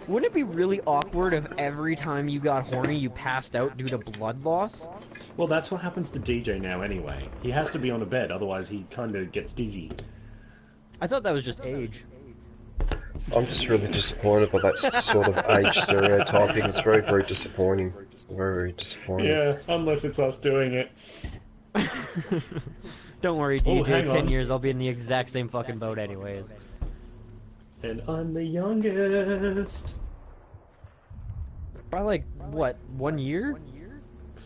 Wouldn't it be really awkward if every time you got horny you passed out due to blood loss? Well, that's what happens to DJ now anyway. He has to be on a bed, otherwise he kind of gets dizzy. I thought that was just age. I'm just really disappointed by that sort of age stereotyping. It's very, very disappointing. Very, very disappointing. Yeah, unless it's us doing it. Don't worry, DJ. hang 10 on. years, I'll be in the exact same fucking boat anyways. And I'm the youngest. By like, what, 1 year?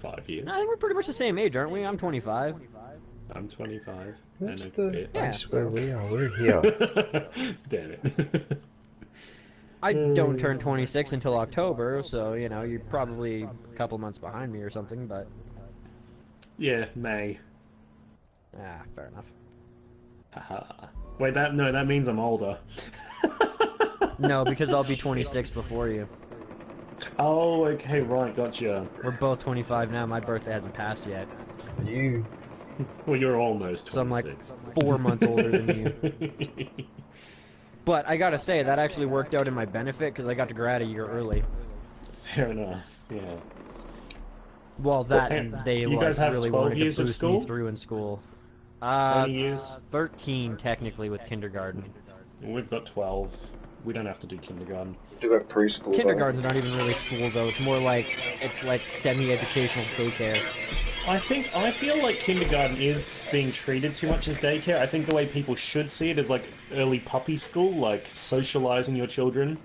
5 years. I think we're pretty much the same age, aren't we? I'm 25. I'm 25. That's and a the bit. place where we are. We're here. Damn it. I don't turn 26 until October, so, you know, you're probably a couple months behind me or something, but... Yeah, May. Ah, fair enough. Haha. Wait, that means I'm older. No, because I'll be 26 before you. Oh, okay, right, gotcha. We're both 25 now, my birthday hasn't passed yet. You. Well, you're almost 26. So I'm like 4 months older than you. But I gotta say, that actually worked out in my benefit, because I got to grad a year early. Fair enough, yeah. Well, that and they you like, guys have really 12 wanted to years of boost school? me through in school. How many years? 13 technically with kindergarten. We've got 12. We don't have to do kindergarten. Do have preschool. Kindergarten's not even really school though. It's more like semi-educational daycare. I feel like kindergarten is being treated too much as daycare. I think the way people should see it is like early puppy school, like socializing your children.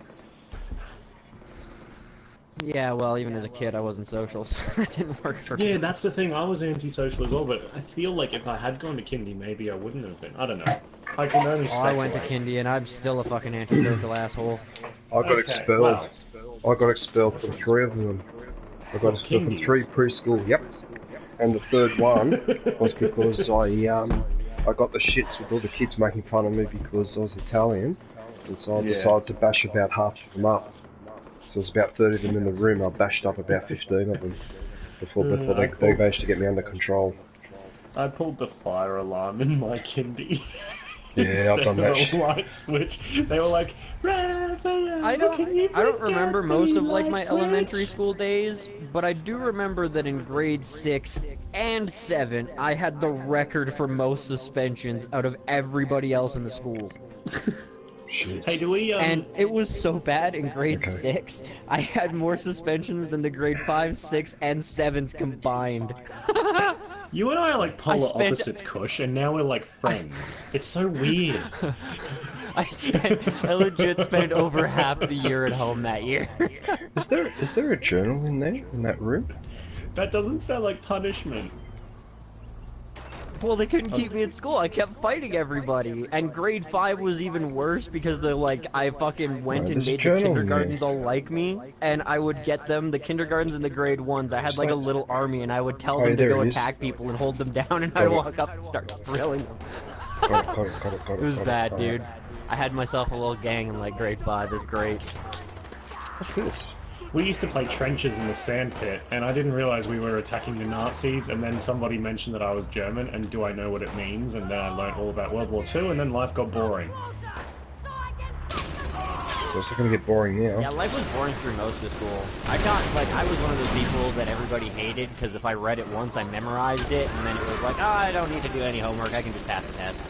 Yeah, well, even as a kid, I wasn't social, so that didn't work for me. Yeah, that's the thing. I was antisocial as well, but I feel like if I had gone to kindy, maybe I wouldn't have been. I don't know. I can only Oh, speculate. I went to kindy, and I'm still a fucking antisocial asshole. I got expelled. wow. I got expelled from 3 of them. I got expelled from Kindies? 3 preschool. Yep. And the third one was because I got the shits with all the kids making fun of me because I was Italian, and so I decided to bash about half of them up. So there's about 30 of them in the room. I bashed up about 15 of them before they managed to get me under control. I pulled the fire alarm in my kindy. Yeah, I've done that. Instead of a light switch. They were like, Raphael, I can you don't please remember get most the of like light my switch? elementary school days, but I do remember that in grade 6 and 7, I had the record for most suspensions out of everybody else in the school. Shit. Hey, do we, And it was so bad in grade 6, I had more suspensions than the grade 5, 6, and 7s combined. You and I are like polar spent- opposites, Kush, and now we're like friends. It's so weird. I legit spent over half the year at home that year. Is there a journal in there, in that room? That doesn't sound like punishment. Well, they couldn't keep me at school. I kept fighting everybody. And grade 5 was even worse because they're like, I fucking went and there's a made the journal in kindergartens there. all like me. And I would get them, the kindergartens and the grade 1s. I had like a little army and I would tell them to there go it is. attack people and hold them down and I'd walk up and start drilling them. Got it. It was bad, dude. I had myself a little gang in like grade 5. It was great. What's this? We used to play trenches in the sandpit, and I didn't realize we were attacking the Nazis, and then somebody mentioned that I was German, and do I know what it means, and then I learned all about World War II, and then life got boring. So it's not gonna get boring now. Yeah, life was boring through most of school. I was one of those people that everybody hated because if I read it once, I memorized it, and then it was like, oh, I don't need to do any homework, I can just pass the test.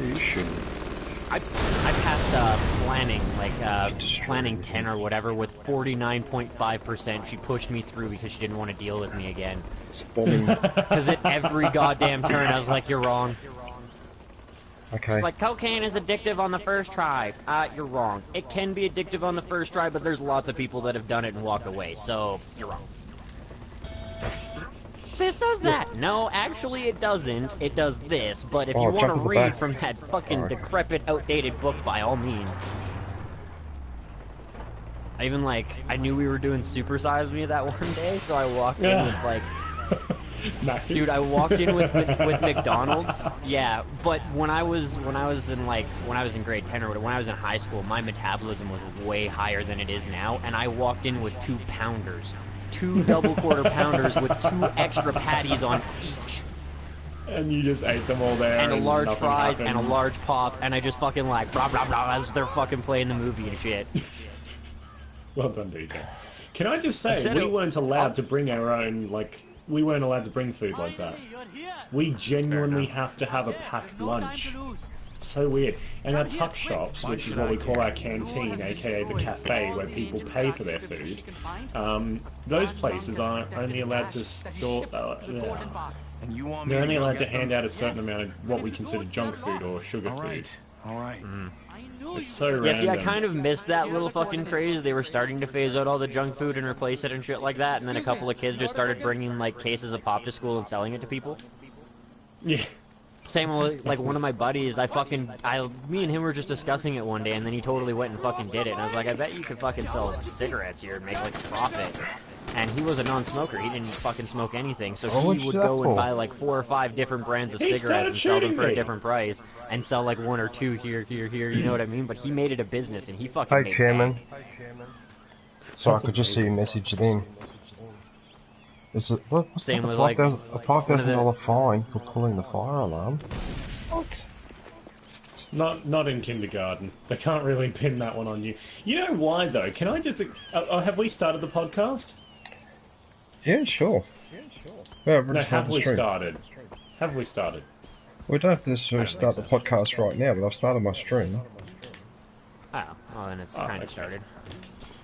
You shouldn't. I passed planning, planning 10 or whatever with 49.5%. She pushed me through because she didn't want to deal with me again. Because at every goddamn turn, I was like, you're wrong. Okay. It's like, cocaine is addictive on the first try. You're wrong. It can be addictive on the first try, but there's lots of people that have done it and walked away, so you're wrong. This does that. No, actually it doesn't. It does this, but if you want to read from that fucking decrepit, outdated book, by all means. I even, I knew we were doing Super Size Me that one day, so I walked in with, Nice. Dude, I walked in with McDonald's. Yeah, but when I was in grade 10 or when I was in high school, my metabolism was way higher than it is now, and I walked in with 2 pounders. 2 double quarter pounders with 2 extra patties on each. And you just ate them all there. And a large nothing fries happened. and a large pop, and I just fucking blah blah blah as they're fucking playing the movie and shit. Well done, DJ. Can I just say, we weren't allowed to bring our own, like, we weren't allowed to bring food like that. We genuinely have to have a packed lunch. So weird. And our tuck shops, which is what we call our canteen, aka the cafe where people pay for their food, those places aren't only allowed to store... they're only allowed to hand out a certain amount of what we consider junk food or sugar food. Alright. It's so random. Yeah, see, I kind of missed that little fucking craze. They were starting to phase out all the junk food and replace it and shit like that, and then a couple of kids just started bringing, like, cases of pop to school and selling it to people. Yeah. Same with, like, one of my buddies, me and him were just discussing it one day, and then he totally went and fucking did it, and I was like, I bet you could fucking sell cigarettes here and make, like, a profit. And he was a non-smoker, he didn't fucking smoke anything, so he would go and buy, like, 4 or 5 different brands of cigarettes and sell them for a different price, and sell, like, 1 or 2 here, you know what I mean? But he made it a business, and he fucking made Chairman. So I could just see your message then. Is it, what's Same that, with, a $5,000 like, fine for pulling the fire alarm? What? Not in kindergarten. They can't really pin that one on you. You know why, though? Can I just... have we started the podcast? Yeah, sure. Yeah, no, have we started? Have we started? We don't have to necessarily start the podcast right now, but I've started my stream. Oh, well then it's kind of started.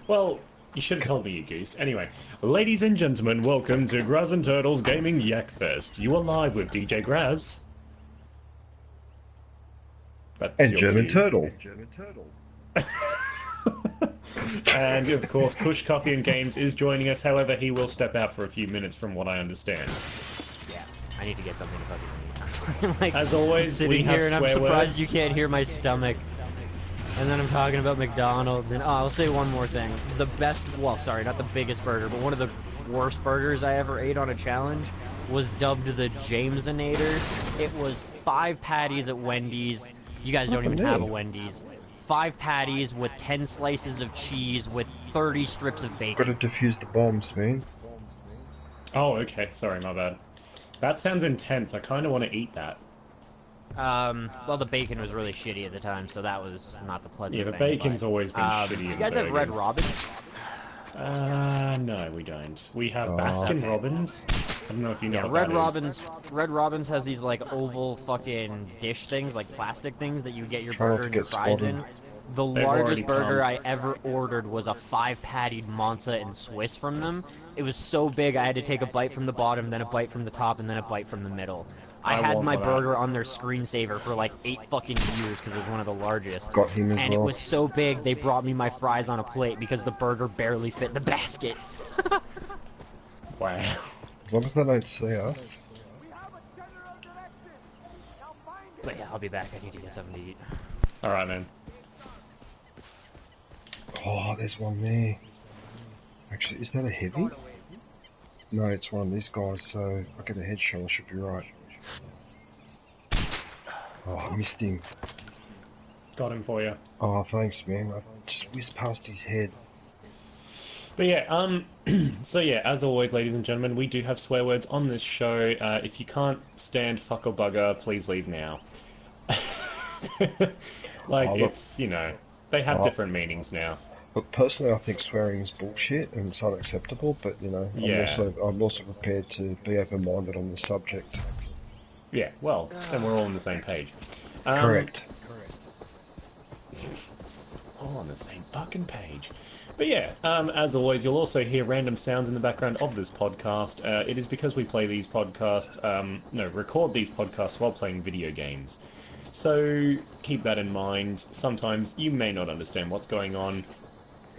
Well, you should have told me, you goose. Anyway, ladies and gentlemen, welcome to Graz and Turtle's Gaming Yakfest. You are live with DJ Graz. And German Turtle. And, of course, Kush Coffee and Games is joining us. However, he will step out for a few minutes from what I understand. Yeah, I need to get something to fucking eat. Like, as always, sitting here and I'm surprised words. You can't hear my stomach. And then I'm talking about McDonald's, and I'll say one more thing. The best, well, sorry, not the biggest burger, but one of the worst burgers I ever ate on a challenge was dubbed the Jamesonator. It was 5 patties at Wendy's. You guys don't even have a Wendy's. 5 patties with 10 slices of cheese with 30 strips of bacon. Gotta defuse the bombs, man. Oh, okay. Sorry, my bad. That sounds intense. I kind of want to eat that. Well, the bacon was really shitty at the time, so that was not the pleasant thing. Yeah, the bacon's always been shitty. You guys have Red Robin? No, we don't. We have Baskin Robbins. I don't know if you know what Red Robin's has these, like, oval fucking dish things, like plastic things that you get your burger and your fries in. The largest burger I ever ordered was a 5-pattied Monza and Swiss from them. It was so big I had to take a bite from the bottom, then a bite from the top, and then a bite from the middle. I had my burger on their screensaver for like 8 fucking years because it was one of the largest. Got him as well. And it was so big they brought me my fries on a plate because the burger barely fit the basket. Wow. As long as they don't see us. But yeah, I'll be back. I need to get something to eat. Alright, man. Oh, there's one there. Actually, is that a heavy? No, it's one of these guys, so I get a headshot, I should be right. Oh, I missed him. Got him for you. Oh, thanks, man. I just whizzed past his head. But yeah, so yeah, as always, ladies and gentlemen, we do have swear words on this show. If you can't stand fuck or bugger, please leave now. It's, you know, they have different meanings now. But personally, I think swearing is bullshit and it's unacceptable, but, you know, I'm also prepared to be open-minded on the subject. Yeah, well, then we're all on the same page. Correct. All on the same fucking page. But yeah, as always, you'll also hear random sounds in the background of this podcast. It is because we play these podcasts, record these podcasts while playing video games. So keep that in mind. Sometimes you may not understand what's going on.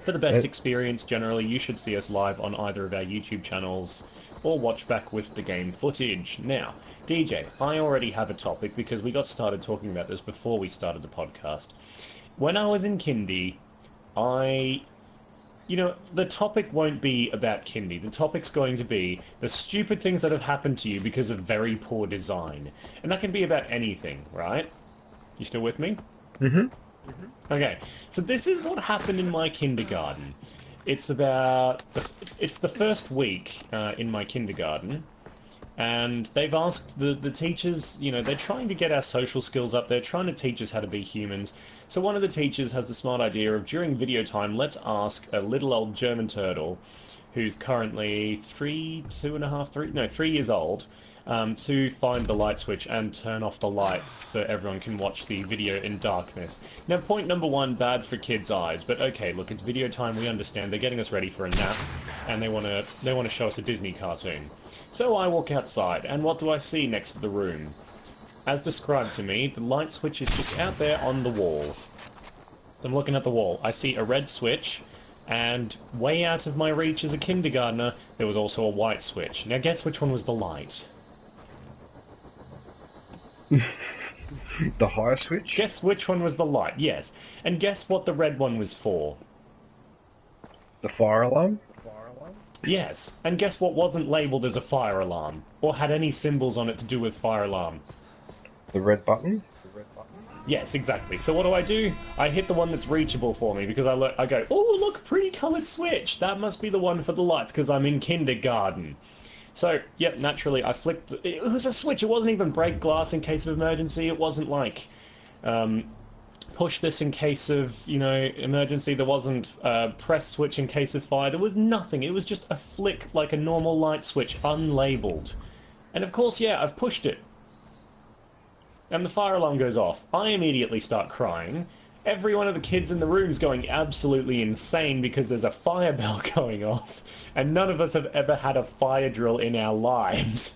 For the best experience, generally, you should see us live on either of our YouTube channels or watch back with the game footage. Now, DJ, I already have a topic because we got started talking about this before we started the podcast. When I was in kindy, the topic won't be about kindy. The topic's going to be the stupid things that have happened to you because of very poor design. And that can be about anything, right? You still with me? Mm-hmm. Okay, so this is what happened in my kindergarten. It's the first week in my kindergarten, and they've asked the teachers, they're trying to get our social skills up, they're trying to teach us how to be humans, So one of the teachers has the smart idea of, during video time, let's ask a little old German turtle, who's currently 3 years old, to find the light switch and turn off the lights so everyone can watch the video in darkness. Now, point number one, bad for kids' eyes, but okay, look, it's video time, we understand. They're getting us ready for a nap, and they want to show us a Disney cartoon. So I walk outside, and what do I see next to the room? As described to me, the light switch is just out there on the wall. I'm looking at the wall. I see a red switch, and way out of my reach as a kindergartner, there was also a white switch. Now guess which one was the light? The higher switch? Guess which one was the light, yes. And guess what the red one was for? The fire alarm? Yes. And guess what wasn't labelled as a fire alarm? Or had any symbols on it to do with fire alarm? The red button? Yes, exactly. So what do? I hit the one that's reachable for me, because I go, oh, look, pretty coloured switch. That must be the one for the lights, because I'm in kindergarten. So, yep, naturally, I flicked... It was a switch. It wasn't even break glass in case of emergency. It wasn't like, push this in case of, emergency. There wasn't press switch in case of fire. There was nothing. It was just a flick like a normal light switch, unlabelled. And of course, yeah, I've pushed it. And the fire alarm goes off. I immediately start crying. Every one of the kids in the room's going absolutely insane because there's a fire bell going off, and none of us have ever had a fire drill in our lives.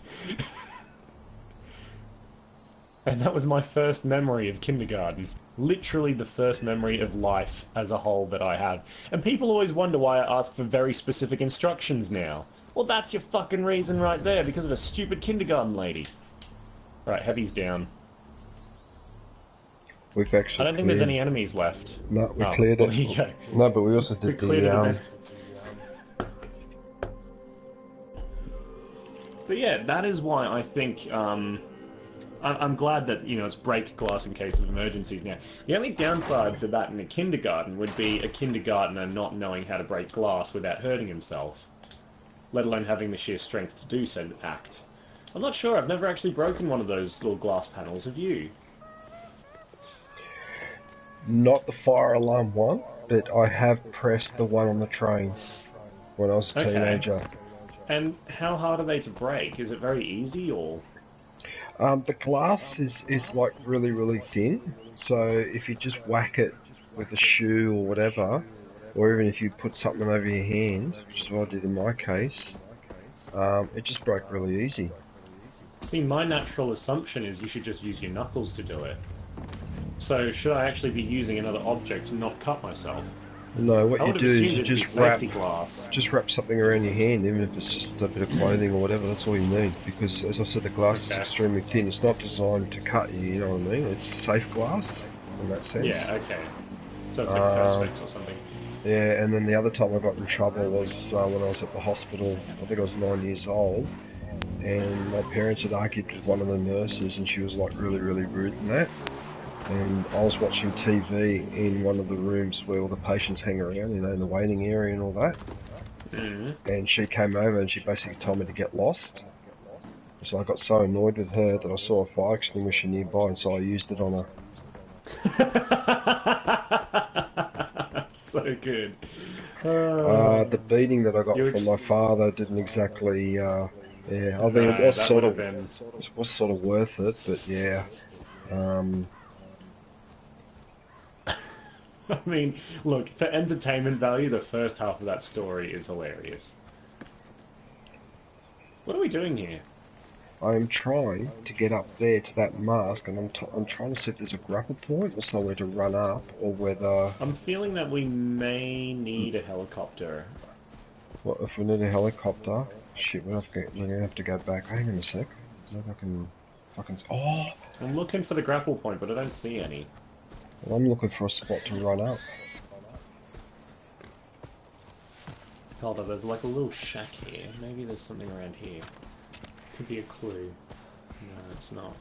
And that was my first memory of kindergarten. Literally the first memory of life as a whole that I have. And people always wonder why I ask for very specific instructions now. Well, that's your fucking reason right there, because of a stupid kindergarten lady. Right, heavy's down. We've actually I don't think there's any enemies left. No, we cleared it. There you go. No, but we also did But yeah, that is why I think I'm glad that it's break glass in case of emergencies now. The only downside to that in a kindergarten would be a kindergartner not knowing how to break glass without hurting himself, let alone having the sheer strength to do said act. I'm not sure. I've never actually broken one of those little glass panels. Have you? Not the fire alarm one, but I have pressed the one on the train when I was a teenager. And how hard are they to break? Is it very easy, or...? The glass is like really, really thin, so if you just whack it with a shoe or whatever, or even if you put something over your hand, which is what I did in my case, it just broke really easy. See, my natural assumption is you should just use your knuckles to do it. So, should I actually be using another object to not cut myself? No, what you do is you just wrap something around your hand, even if it's just a bit of clothing or whatever, that's all you need. Because, as I said, the glass is extremely thin. It's not designed to cut you, you know what I mean? It's safe glass, in that sense. Yeah, okay. So it's like Perspex or something. Yeah, and then the other time I got in trouble was when I was at the hospital. I think I was 9 years old. And my parents had argued with one of the nurses, and she was like really, really rude and that. And I was watching TV in one of the rooms where all the patients hang around, in the waiting area and all that. And she came over and she basically told me to get lost. So I got so annoyed with her that I saw a fire extinguisher nearby, and so I used it on her. So good. The beating that I got from my father didn't exactly, I think it was sort of worth it, but yeah. I mean, look, for entertainment value, the first half of that story is hilarious. What are we doing here? I'm trying to get up there to that mask, and I'm trying to see if there's a grapple point or somewhere to run up, or whether... I'm feeling that we may need a helicopter. What, if we need a helicopter? Shit, we're gonna have to go back. Hang on a sec. Maybe I can fucking... Oh! I'm looking for the grapple point, but I don't see any. Well, I'm looking for a spot to run up. Hold on, there's like a little shack here. Maybe there's something around here. Could be a clue. No, it's not.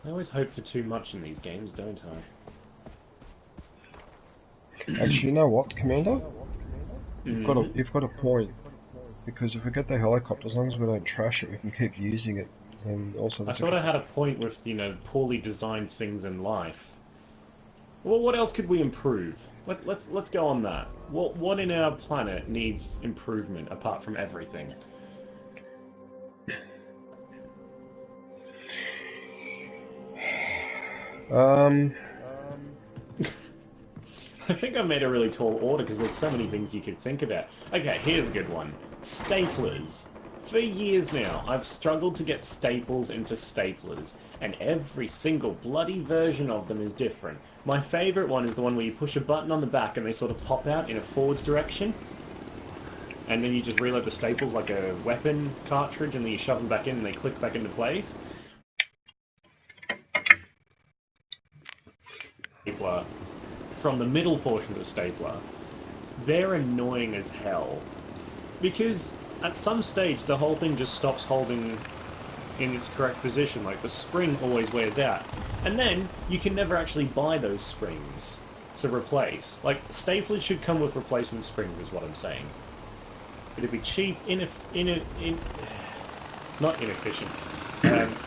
I always hope for too much in these games, don't I? Actually, you know what, Commander? You've got a point. Because if we get the helicopter, as long as we don't trash it, we can keep using it. And also, I thought I had a point with, poorly designed things in life. Well, what else could we improve? Let's go on that. What in our planet needs improvement apart from everything? I think I made a really tall order because there's so many things you could think about. Okay, here's a good one. Staplers. For years now, I've struggled to get staples into staplers, and every single bloody version of them is different. My favourite one is the one where you push a button on the back and they sort of pop out in a forwards direction. And then you just reload the staples like a weapon cartridge, and then you shove them back in and they click back into place. Stapler. From the middle portion of the stapler, they're annoying as hell. Because at some stage the whole thing just stops holding in its correct position, like the spring always wears out. And then you can never actually buy those springs to replace. Like, staplers should come with replacement springs is what I'm saying. It'd be cheap, not inefficient,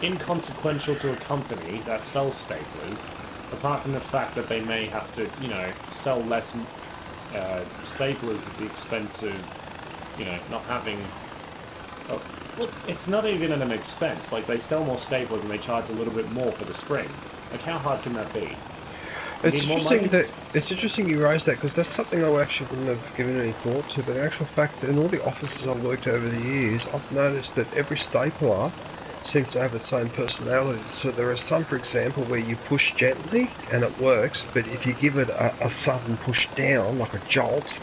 inconsequential to a company that sells staplers, apart from the fact that they may have to, you know, sell less staplers at the expense of, you know, not having... Oh, well, it's not even at an expense. Like, they sell more staplers and they charge a little bit more for the spring. Like, how hard can that be? It's interesting you raised that, because that's something I actually wouldn't have given any thought to, but in actual fact, in all the offices I've worked over the years, I've noticed that every stapler seems to have its own personality. So there are some, for example, where you push gently and it works, but if you give it a sudden push down, like a jolt,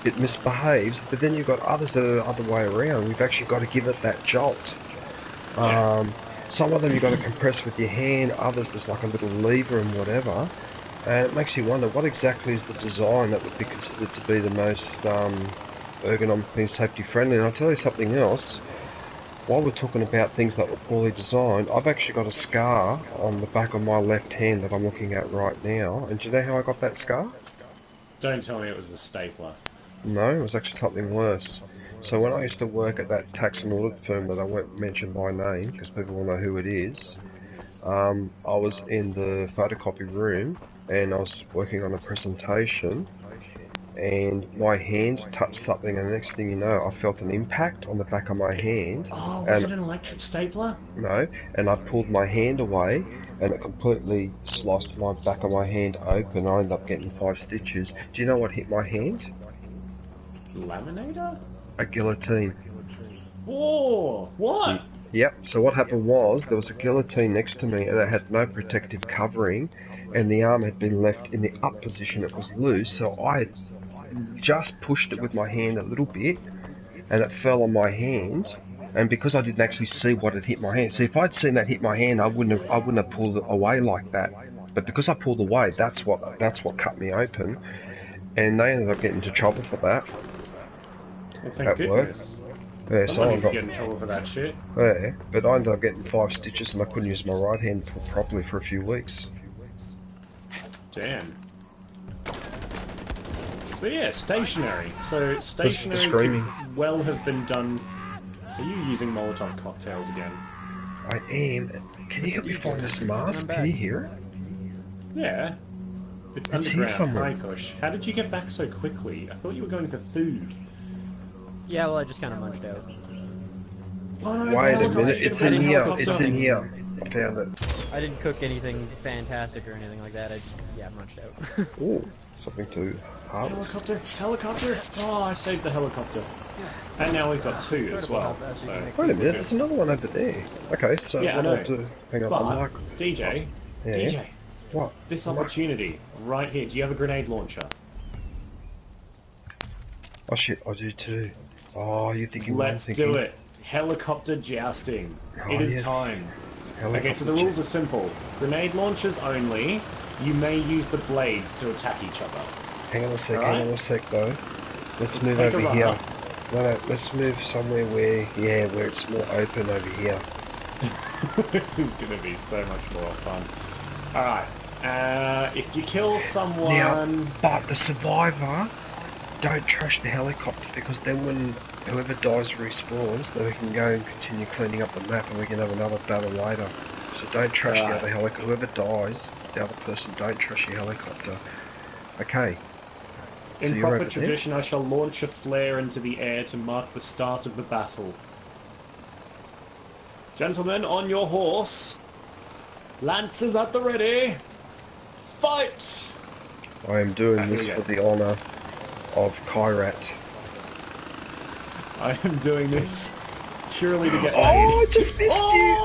it misbehaves. But then you've got others that are the other way around. You've actually got to give it that jolt. Some of them you've got to compress with your hand, others there's like a little lever and whatever. And it makes you wonder what exactly is the design that would be considered to be the most ergonomically and safety friendly. And I'll tell you something else. While we're talking about things that were poorly designed, I've actually got a scar on the back of my left hand that I'm looking at right now. And do you know how I got that scar? Don't tell me it was a stapler. No, it was actually something worse. So when I used to work at that tax and audit firm that I won't mention by name, because people will know who it is, I was in the photocopy room and I was working on a presentation, and my hand touched something, and the next thing you know, I felt an impact on the back of my hand. Oh, was it an electric stapler? No, and I pulled my hand away, and it completely sliced my back of my hand open. I ended up getting 5 stitches. Do you know what hit my hand? Laminator? A guillotine. Whoa! What? Yep, so what happened was, there was a guillotine next to me and it had no protective covering, and the arm had been left in the up position. It was loose, so I had just pushed it with my hand a little bit, and it fell on my hand. And because I didn't actually see what had hit my hand, see, if I'd seen that hit my hand, I wouldn't have pulled it away like that. But because I pulled away, that's what cut me open, and they ended up getting into trouble for that. Well, thank goodness. Yeah, so I got get in trouble for that shit. Yeah, but I ended up getting 5 stitches, and I couldn't use my right hand properly for a few weeks. Damn. But yeah, stationary. So stationary could well have been done. Are you using Molotov cocktails again? I am. Can you help me find this mask? Can you hear it? Yeah. It's underground. Hi, Kush. How did you get back so quickly? I thought you were going for food. Yeah, well, I just kind of munched out. Wait a minute, it's in here. It's in here. I found it. I didn't cook anything fantastic or anything like that. I just, munched out. Ooh, something to harvest. Helicopter! Oh, I saved the helicopter. And now we've got 2 as well. So wait a minute, there's another one over there. Okay, so yeah, I know. Hang on, but, DJ, yeah. DJ, what? This opportunity right here. Do you have a grenade launcher? Oh shit, I do too. Oh, you're thinking. Let's do it. Helicopter jousting. It is time. Okay, so the rules are simple. Grenade launchers only. You may use the blades to attack each other. Hang on a sec though. Let's move over here. No, let's move somewhere where it's more open over here. This is gonna be so much more fun. Alright, if you kill someone... Now, but the survivor, don't trash the helicopter, because then when whoever dies respawns, then we can go and continue cleaning up the map and we can have another battle later. So don't trash the other helicopter. Whoever dies, the other person, don't trust your helicopter. Okay. In So proper tradition, I shall launch a flare into the air to mark the start of the battle. Gentlemen, on your horse. Lancers at the ready. Fight! I am doing this for the honour of Kyrat. I am doing this purely to get paid. Oh, I just missed you!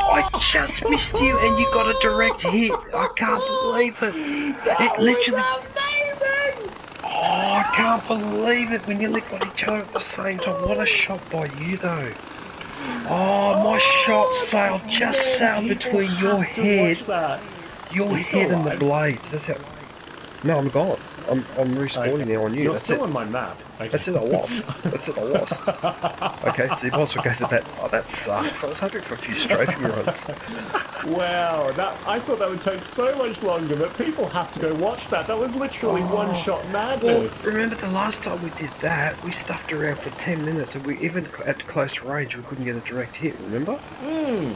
I just missed you and you got a direct hit! I can't believe it! That It literally... was amazing! Oh, I can't believe it! We nearly got each other at the same time. What a shot by you, though! Oh, my shot sailed between your head, and the blades. That's how... No, I'm gone. I'm respawning now on you. You're That's still it. on my map. Okay. That's it, I lost. That's it, I lost. Okay, so you've also got to that. Oh, that sucks. I was hoping for a few strafing runs. Wow, I thought that would take so much longer, but people have to go watch that. That was literally one-shot madness. Well, remember the last time we did that, we stuffed around for 10 minutes, and we even at close range, we couldn't get a direct hit, remember? And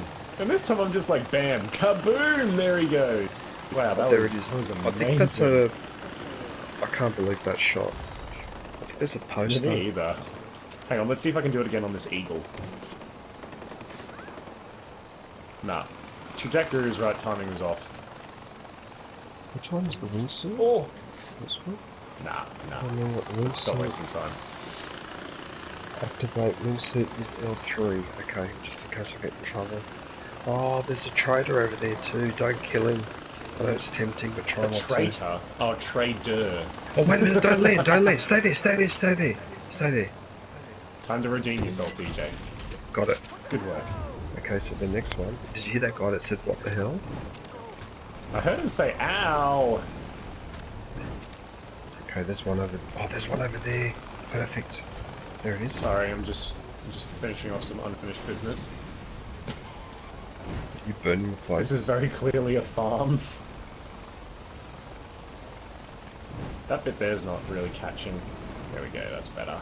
this time I'm just like, bam, kaboom, there he goes. Wow, that was amazing. I think that's a... I can't believe that shot. I think there's a poster. Me either. Hang on, let's see if I can do it again on this eagle. Nah. Trajectory is right, timing is off. Which one is the wingsuit? Oh! This one? Nah. I don't know what the wingsuit... Stop wasting time. Activate wingsuit is L3. Okay, just in case I get in trouble. Oh, there's a traitor over there too. Don't kill him. I know it's tempting, but try not to. Traitor? Oh, trader. Oh, wait a minute, don't land. Stay there. Time to redeem yourself, DJ. Got it. Good work. Okay, so the next one. Did you hear that guy that said, what the hell? I heard him say, ow! Okay, there's one over... Oh, there's one over there. Perfect. There it is. Sorry, I'm just finishing off some unfinished business. You burning the place. This is very clearly a farm. That bit there's not really catching. There we go, that's better.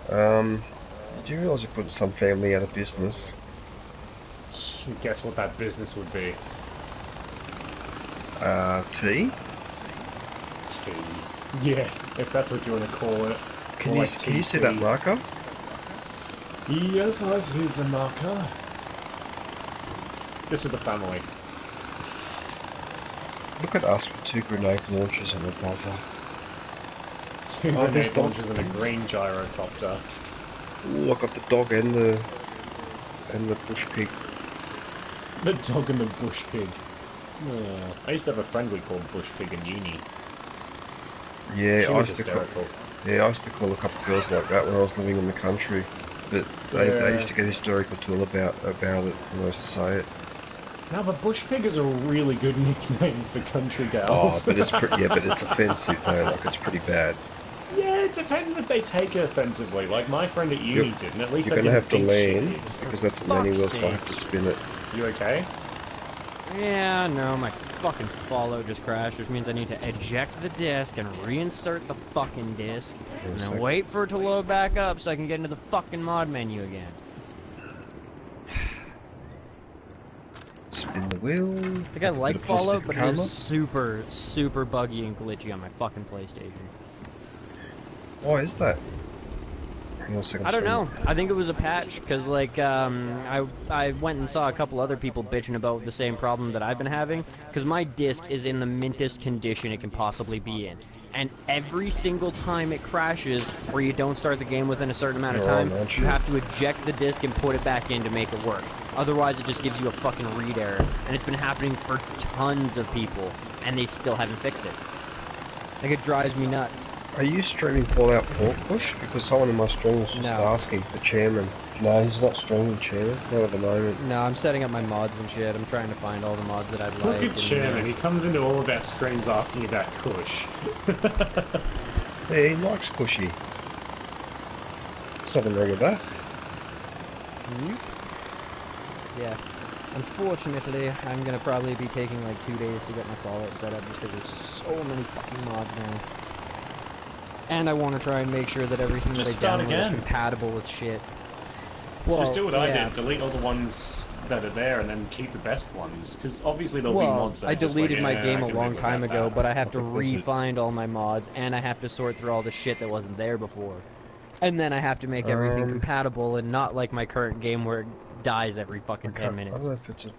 Did you realise you put some family out of business? Guess what that business would be? Tea? Tea. Yeah, if that's what you want to call it. Can you see that marker? Yes, I see the marker. This is the family. Look at us with 2 grenade launchers and a buzzer. 2 grenade launchers and a green gyrocopter. Ooh, I got the dog and the bush pig. The dog and the bush pig. Yeah. I used to have a friend we called Bush Pig in uni. Yeah, she was hysterical. I used to call a couple of girls like that when I was living in the country. But they used to get hysterical too about it when I used to say it. No, but Bush Pig is a really good nickname for country gals. Oh, but it's but it's offensive though. Like it's pretty bad. Yeah, it depends if they take it offensively. Like my friend at uni did, and at least you're I gonna didn't have to think land shit. because that's a manual, so I have to spin it. You okay? Yeah, no, my fucking Fallout just crashed, which means I need to eject the disc and reinsert the fucking disc, and then wait for it to load back up so I can get into the fucking mod menu again. Spin the wheel. I think I like Fallout, but it is super, super buggy and glitchy on my fucking PlayStation. Why is that? Hang on a second. I don't know. I think it was a patch, because, like, I went and saw a couple other people bitching about the same problem that I've been having, because my disc is in the mintest condition it can possibly be in. And every single time it crashes, or you don't start the game within a certain amount of time, you have to eject the disc and put it back in to make it work. Otherwise, it just gives you a fucking read error. And it's been happening for tons of people, and they still haven't fixed it. Like, it drives me nuts. Are you streaming Fallout 4 Push? Because someone in my stream was just asking the chairman. No, he's not streaming chairman, not at the moment. No, I'm setting up my mods and shit. I'm trying to find all the mods that I'd like. Look at chairman, he comes into all of our streams asking about Kush. Yeah, he likes Cushy. There's nothing wrong with that. Yeah. Unfortunately, I'm gonna probably be taking like 2 days to get my Fallout set up just because there's so many fucking mods now. And I want to try and make sure that everything that I download is compatible with shit. Well, just do what I did. Delete all the ones that are there and then keep the best ones, because obviously there'll be mods that I are just deleted like, my game a I can long live time without ago, that. but I have to think this is- re-find all my mods, and I have to sort through all the shit that wasn't there before. And then I have to make everything compatible, and not like my current game where it dies every fucking 10 I minutes. don't know if it's a...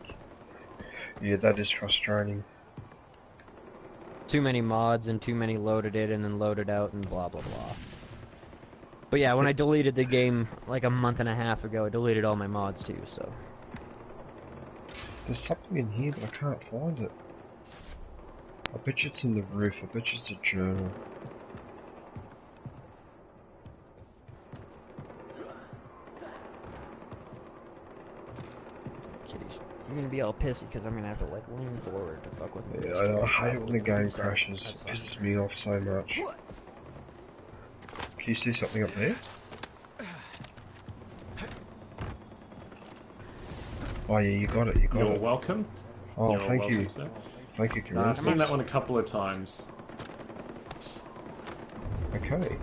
Yeah, that is frustrating. Too many mods, and too many loaded in and then loaded out, and blah blah blah. But yeah, when I deleted the game like a month and a half ago, I deleted all my mods too, so... There's something in here, but I can't find it. I bet you it's in the roof. I bet you it's a journal. Kitty's gonna be all pissy because I'm gonna have to like lean forward to fuck with me. Yeah, I hate it when the game crashes. It pisses me off so much. Can you see something up there? Oh yeah, you got it, you got You're it. welcome. Oh, You're thank you. welcome, sir. Thank you, I've seen that Karen. one a couple of times. Okay.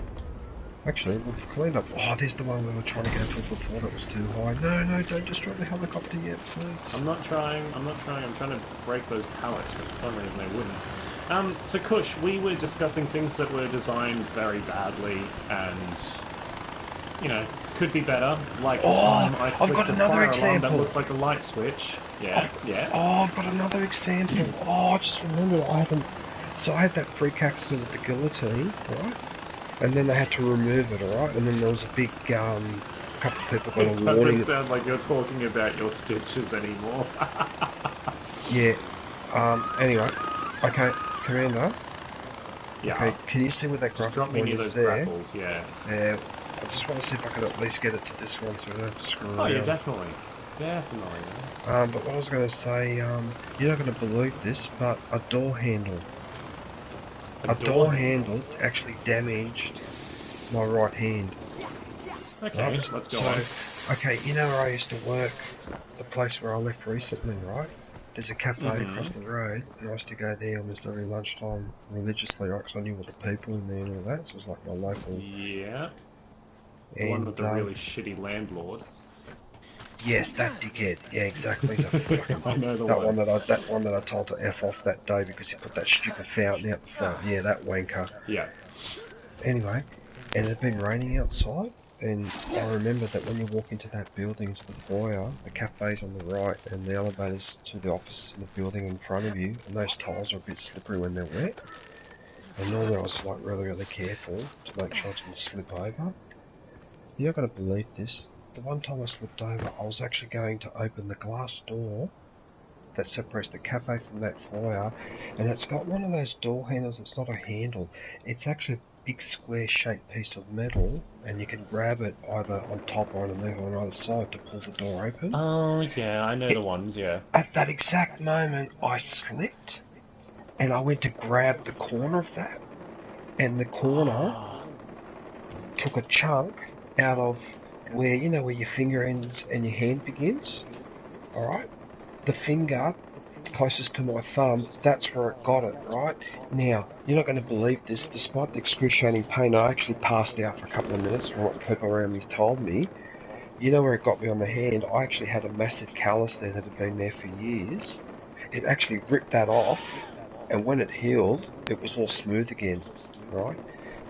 Actually, we've cleaned up. Oh, there's the one we were trying to go for before that was too high. No, no, don't destroy the helicopter yet, please. I'm not trying, I'm trying to break those pallets, but for some reason they wouldn't. So Kush, we were discussing things that were designed very badly and, you know, could be better. Like the time I I've flicked got a another fire alarm that example. looked like a light switch. Yeah, yeah. Oh, I've got another example. Oh, I just remembered I haven't... So I had that freak accident with the guillotine, right? And then they had to remove it, alright? And then there was a big, couple of people got It a warning. doesn't sound like you're talking about your stitches anymore. Yeah. Anyway. Okay, Commander. Yeah. Okay, can you see where that Just grapple drop me point near is those there? grapples, yeah. Yeah. I just want to see if I can at least get it to this one so we don't have to screw around. Oh yeah, definitely. Definitely. But what I was going to say, you're not going to believe this, but a door handle. A door handle actually damaged my right hand. Okay, Right? let's go So, on. okay, you know where I used to work, the place where I left recently, right? There's a cafe across the road, and I used to go there almost every lunchtime religiously, right? Because I knew all the people in there and all that, so it was like my local... Yeah. The And, one with the really shitty landlord. yes, that dickhead. Yeah, exactly. So fucking, I know the that one. one that I told to F off that day because he put that stupid fountain out the front. Yeah, that wanker. Yeah. Anyway, and it had been raining outside, and I remember that when you walk into that building, to the foyer, the cafe's on the right, and the elevators to the offices in the building in front of you, and those tiles are a bit slippery when they're wet. And normally I was like really careful to make sure I didn't slip over. You're not gonna believe this. The one time I slipped over, I was actually going to open the glass door that separates the cafe from that foyer, and it's got one of those door handles. It's not a handle. It's actually a big square shaped piece of metal, and you can grab it either on top or underneath or on either side to pull the door open. Oh, yeah, I know the ones, yeah. At that exact moment, I slipped, and I went to grab the corner of that, and the corner took a chunk out of where, you know, where your finger ends and your hand begins, alright? The finger closest to my thumb, that's where it got it, right? Now, you're not going to believe this, despite the excruciating pain, I actually passed out for a couple of minutes from what people around me told me. You know where it got me on the hand? I actually had a massive callus there that had been there for years. It actually ripped that off, and when it healed, it was all smooth again, right?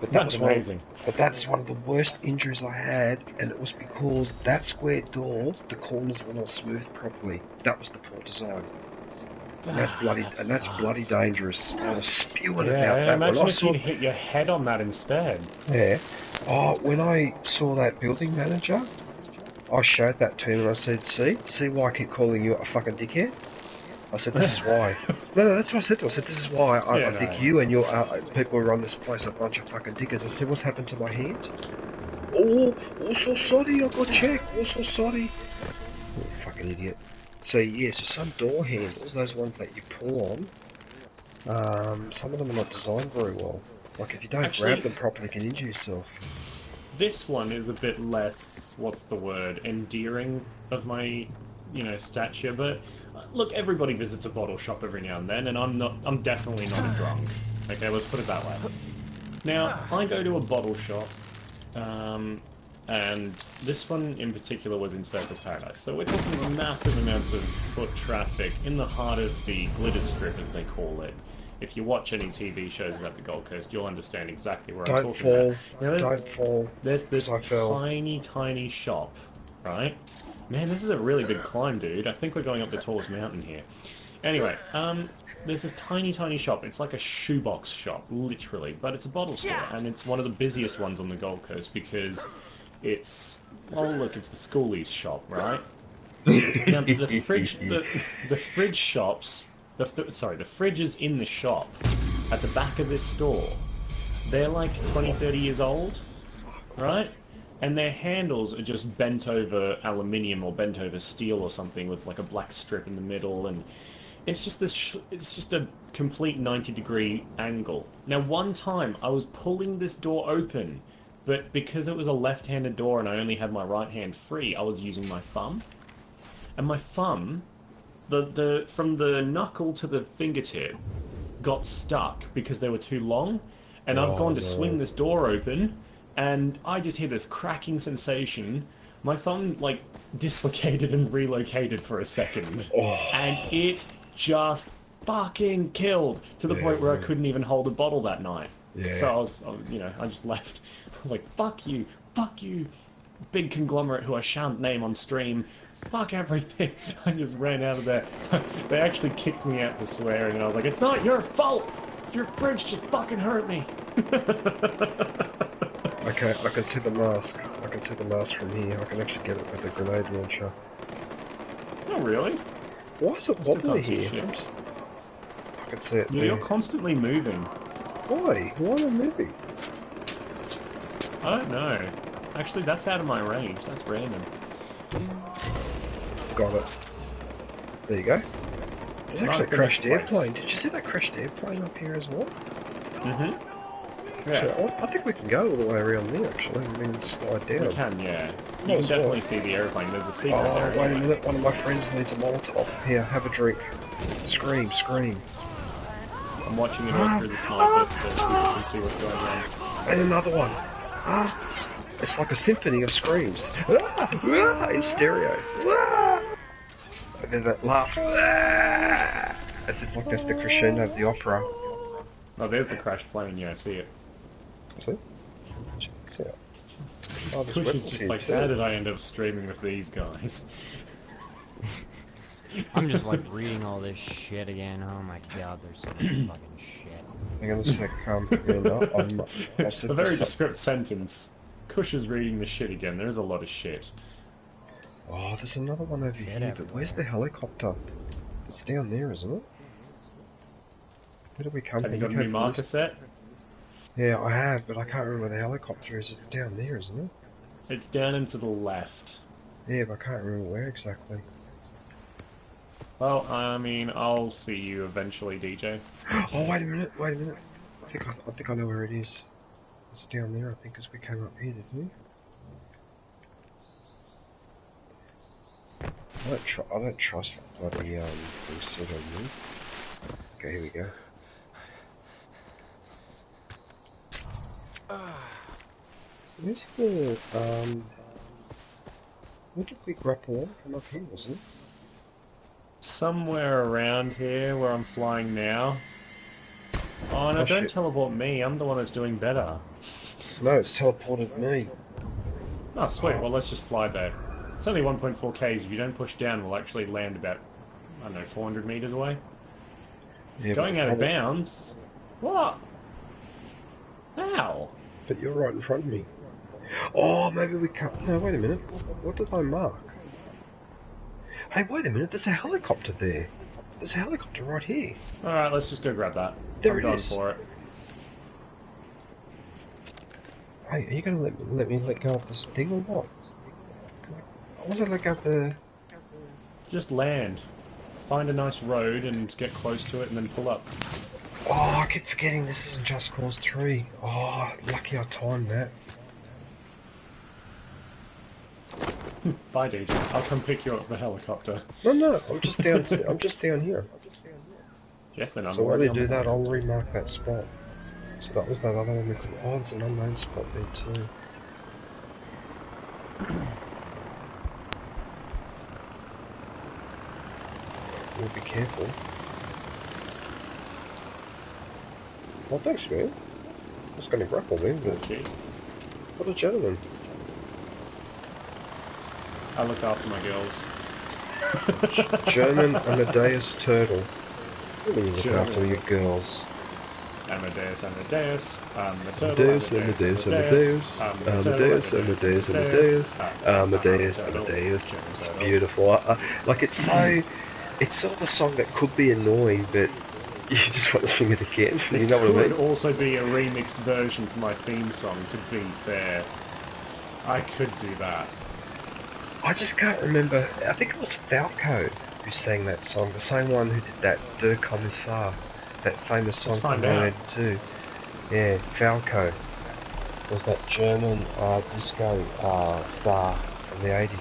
But That's amazing. But that is one of the worst injuries I had, and it was because that square door, the corners were not smoothed properly. That was the poor design. And that's bloody dangerous. I was spewing about that. Imagine if you'd hit your head on that instead. Yeah. Oh, when I saw that building manager, I showed that to him and I said, see why I keep calling you a fucking dickhead? I said, this is why. No, that's what I said to him. I said, this is why I think you and your people who run this place are a bunch of fucking dickheads. I said, what's happened to my hand? Oh, so sorry, I got checked. Oh, so sorry. Oh, fucking idiot. So, yeah, so some door handles, those ones that you pull on, some of them are not designed very well. Like, if you don't grab them properly, you can injure yourself. This one is a bit less, what's the word, endearing of my, you know, stature, but look, everybody visits a bottle shop every now and then, and I'm definitely not a drunk. Okay, let's put it that way. Now, I go to a bottle shop, and this one in particular was in Surfers Paradise. So we're talking massive amounts of foot traffic in the heart of the glitter strip, as they call it. If you watch any TV shows about the Gold Coast, you'll understand exactly where I'm talking about. Don't fall. There's this tiny, tiny shop, right? Man, this is a really big climb, dude. I think we're going up the tallest mountain here. Anyway, there's this tiny, tiny shop. It's like a shoebox shop, literally, but it's a bottle store, and it's one of the busiest ones on the Gold Coast because it's, well, look, it's the schoolies shop, right? Now, the fridge shops, the fridges in the shop at the back of this store, they're like 20, 30 years old, right? And their handles are just bent over aluminium or bent over steel or something with like a black strip in the middle, and it's just it's just a complete 90-degree angle. Now, one time I was pulling this door open, but because it was a left-handed door and I only had my right hand free, I was using my thumb. And my thumb, from the knuckle to the fingertip, got stuck because they were too long. And I've gone to swing this door open, and I just hear this cracking sensation. My thumb, like, dislocated and relocated for a second. And it just fucking killed to the point where I couldn't even hold a bottle that night. So I just left. I was like, fuck you, big conglomerate who I shan't name on stream. Fuck everything. I just ran out of there. They actually kicked me out for swearing, and I was like, it's not your fault! Your fridge just fucking hurt me! Okay, I can see the mask. I can see the mask from here. I can actually get it with a grenade launcher. Oh, really? Why is it wobbly here? I can see it there. You're constantly moving. Why? Why am I moving? I don't know. Actually, that's out of my range. That's random. Got it. There you go. There's actually a crashed airplane. Did you see that crashed airplane up here as well? Mm-hmm. Yeah. So, I think we can go all the way around there, actually. I mean, slide down. We can, yeah. You can definitely see the airplane. There's a secret there. Wait a minute. One of my friends needs a Molotov. Here, have a drink. Scream, scream. I'm watching it all through the sniper so you can see what's going on. And another one. It's like a symphony of screams. In stereo. And then that last as if like that's the crescendo of the opera. Oh, there's the crashed plane. Yeah, I see it. See? See it. Oh, Push is just like, how did I end up streaming with these guys? I'm just like reading all this shit again. Oh my god, there's so much fucking shit. Hang on a sec, a very descriptive sentence. Kush is reading the shit again. There's a lot of shit. Oh, there's another one over here, but where's the helicopter? It's down there, isn't it? Where did we come from? Have you got a new marker set? Yeah, I have, but I can't remember where the helicopter is. It's down there, isn't it? It's down and to the left. Yeah, but I can't remember where exactly. Well, I mean, I'll see you eventually, DJ. Oh, wait a minute. I think I know where it is. It's down there, I think, as we came up here, didn't we? I don't trust that bloody thing still on me. Okay, here we go. Where's the where did we grapple on from up here, wasn't it? Somewhere around here where I'm flying now. Oh no, don't teleport me, I'm the one that's doing better. No, it's teleported me. Oh sweet, well let's just fly there. It's only 1.4 Ks, if you don't push down we'll actually land about, I don't know, 400 meters away. Yeah, going out of bounds? What? How? But you're right in front of me. Oh, maybe we can't... No, wait a minute. What did I mark? Hey, wait a minute. There's a helicopter there. There's a helicopter right here. Alright, let's just go grab that. There I'm going for it. Hey, are you going to let me let go of this thing or what? I want to let go of the... Just land. Find a nice road and get close to it and then pull up. Oh, I keep forgetting this isn't Just Cause 3. Oh, lucky I timed that. Bye, DJ. I'll come pick you up with the helicopter. No, I'm just down. I'm just down here. Yes, and I'm. So when we do that, I'll remark that spot. So that was that other one we could. Oh, there's an unknown spot there too. We'll be careful. Well, thanks, man. I was going to grapple then, but what a gentleman. I look after my girls. German Amadeus Turtle. What do you look after your girls? Amadeus, Amadeus, I'm the turtle. Amadeus, Amadeus, Amadeus, Amadeus, Amadeus, Amadeus, Amadeus. It's beautiful. Like it's sort of a song that could be annoying, but you just want to sing it again. You know what I mean? It could also be a remixed version for my theme song. To be fair, I could do that. I just can't remember. I think it was Falco who sang that song, the same one who did that Der Kommissar, that famous song from 1982. Yeah, Falco was that German disco star from the 80s.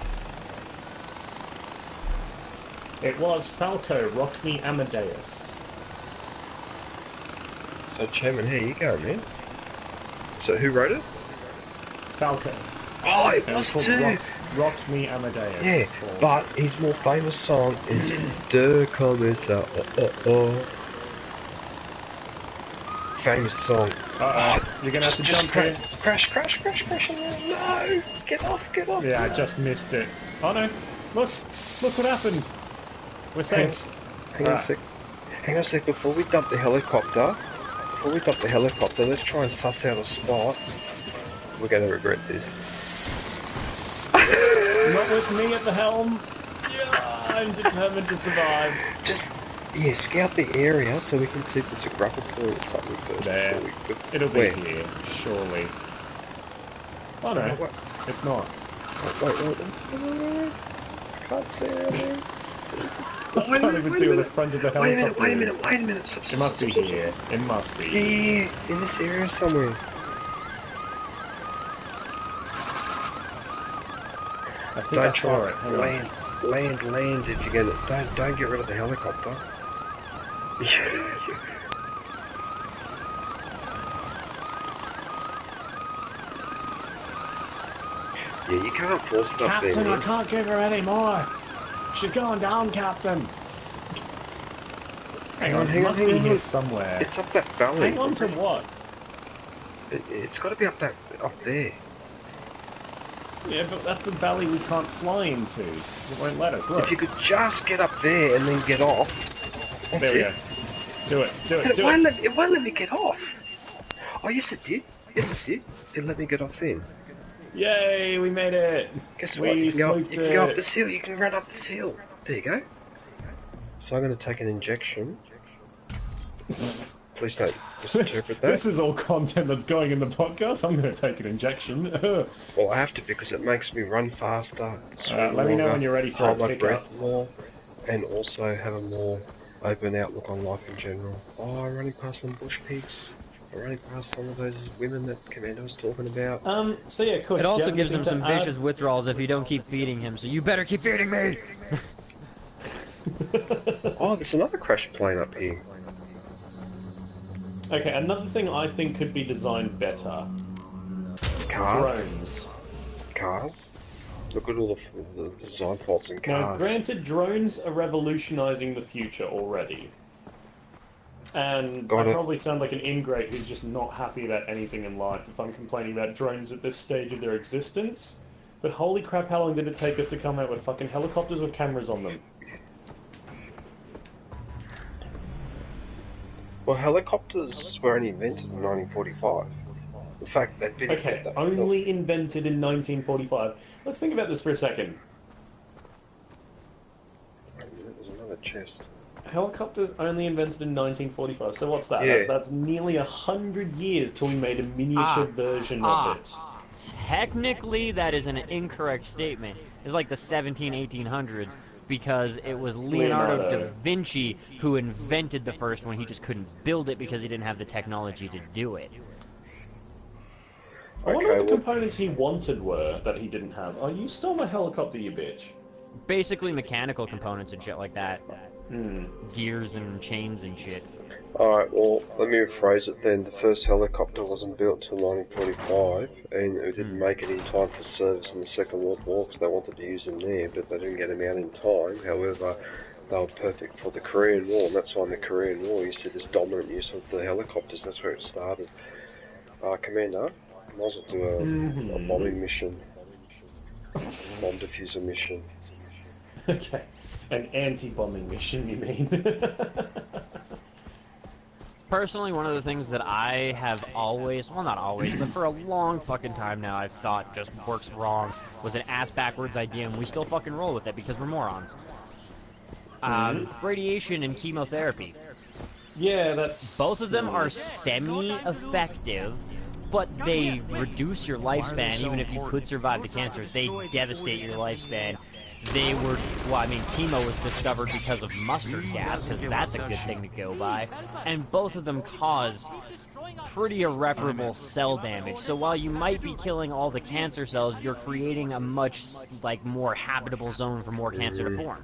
It was Falco, Rock Me Amadeus. So Chairman, here you go, man. So who wrote it? Falco. Oh, it was too. Rock Me Amadeus. Yeah, but his more famous song is Der Kommissar. Famous song. You're gonna have to jump in. Crash. No! Get off. Yeah, I just missed it. Oh no! Look what happened. We're safe. Hang on a sec. Before we dump the helicopter, let's try and suss out a spot. We're gonna regret this. Not with me at the helm. Yeah, I'm determined to survive. Just, scout the area so we can see if there's a grapple point or something first. There. It'll be here, surely. Oh no, it's not. Wait. I can't see it. I can't even see where the front of the helicopter Wait a is. minute. Stop. It must be here. It must be. Yeah, in this area somewhere. I think I saw it. Land if you're gonna don't get rid of the helicopter. Yeah, you can't force stuff Captain, there. I can't give her any more. She's going down, Captain. Hang on, it must be here somewhere. It's up that valley. Hang on to what? It's got to be up there. Yeah, but that's the valley we can't fly into. It won't let us, look. If you could just get up there and then get off. There we go. Do it. It won't let me get off. Oh, yes it did. It let me get off then. Yay, we made it. Guess what? You can go up this hill. You can run up this hill. There you go. So I'm going to take an injection. Please don't misinterpret that. This is all content that's going in the podcast. I'm going to take an injection. Well, I have to because it makes me run faster, swim let me know when you're ready for hold a my pick breath up. more, and also have a more open outlook on life in general. Oh, I'm running past some bush pigs. I'm running past some of those women that Commander was talking about. So yeah, Kush, It also gives him him some vicious withdrawals if you don't keep feeding him, so you better keep feeding me! Oh, there's another crash plane up here. Okay, another thing I think could be designed better. Cars? Drones. Look at all the design faults in cars. Now, granted, drones are revolutionising the future already. And I probably sound like an ingrate who's just not happy about anything in life if I'm complaining about drones at this stage of their existence. But holy crap, how long did it take us to come out with fucking helicopters with cameras on them? Well, helicopters were only invented in 1945. In fact, they didn't Okay, get that. only invented in 1945. Let's think about this for a second. Wait a minute, there's another chest. Helicopters only invented in 1945, so what's that? Yeah. That's nearly 100 years till we made a miniature version of it. Technically, that is an incorrect statement. It's like the 1800s, because it was Leonardo da Vinci who invented the first one. He just couldn't build it because he didn't have the technology to do it. I wonder what the components he wanted were that he didn't have. Oh, you stole my helicopter, you bitch. Basically mechanical components and shit like that. Hmm. Gears and chains and shit. Alright, well, let me rephrase it then. The first helicopter wasn't built till 1945, and it didn't make it in time for service in the Second World War because they wanted to use them there, but they didn't get them out in time. However, they were perfect for the Korean War, and that's why in the Korean War you see this dominant use of the helicopters. That's where it started. Commander, I might as well do a bombing mission. Bomb diffuser mission. Okay. An anti-bombing mission, you mean? Personally, one of the things that I have always, well not always, but for a long fucking time now I've thought just works wrong was an ass-backwards idea, and we still fucking roll with it because we're morons. Radiation and chemotherapy. Yeah, that's... Both of them are semi-effective, but they reduce your lifespan. Even if you could survive the cancer, they devastate your lifespan. They were, well, I mean, chemo was discovered because of mustard gas, because that's a good thing to go by. And both of them cause pretty irreparable cell damage. So while you might be killing all the cancer cells, you're creating a much, like, more habitable zone for more cancer to form.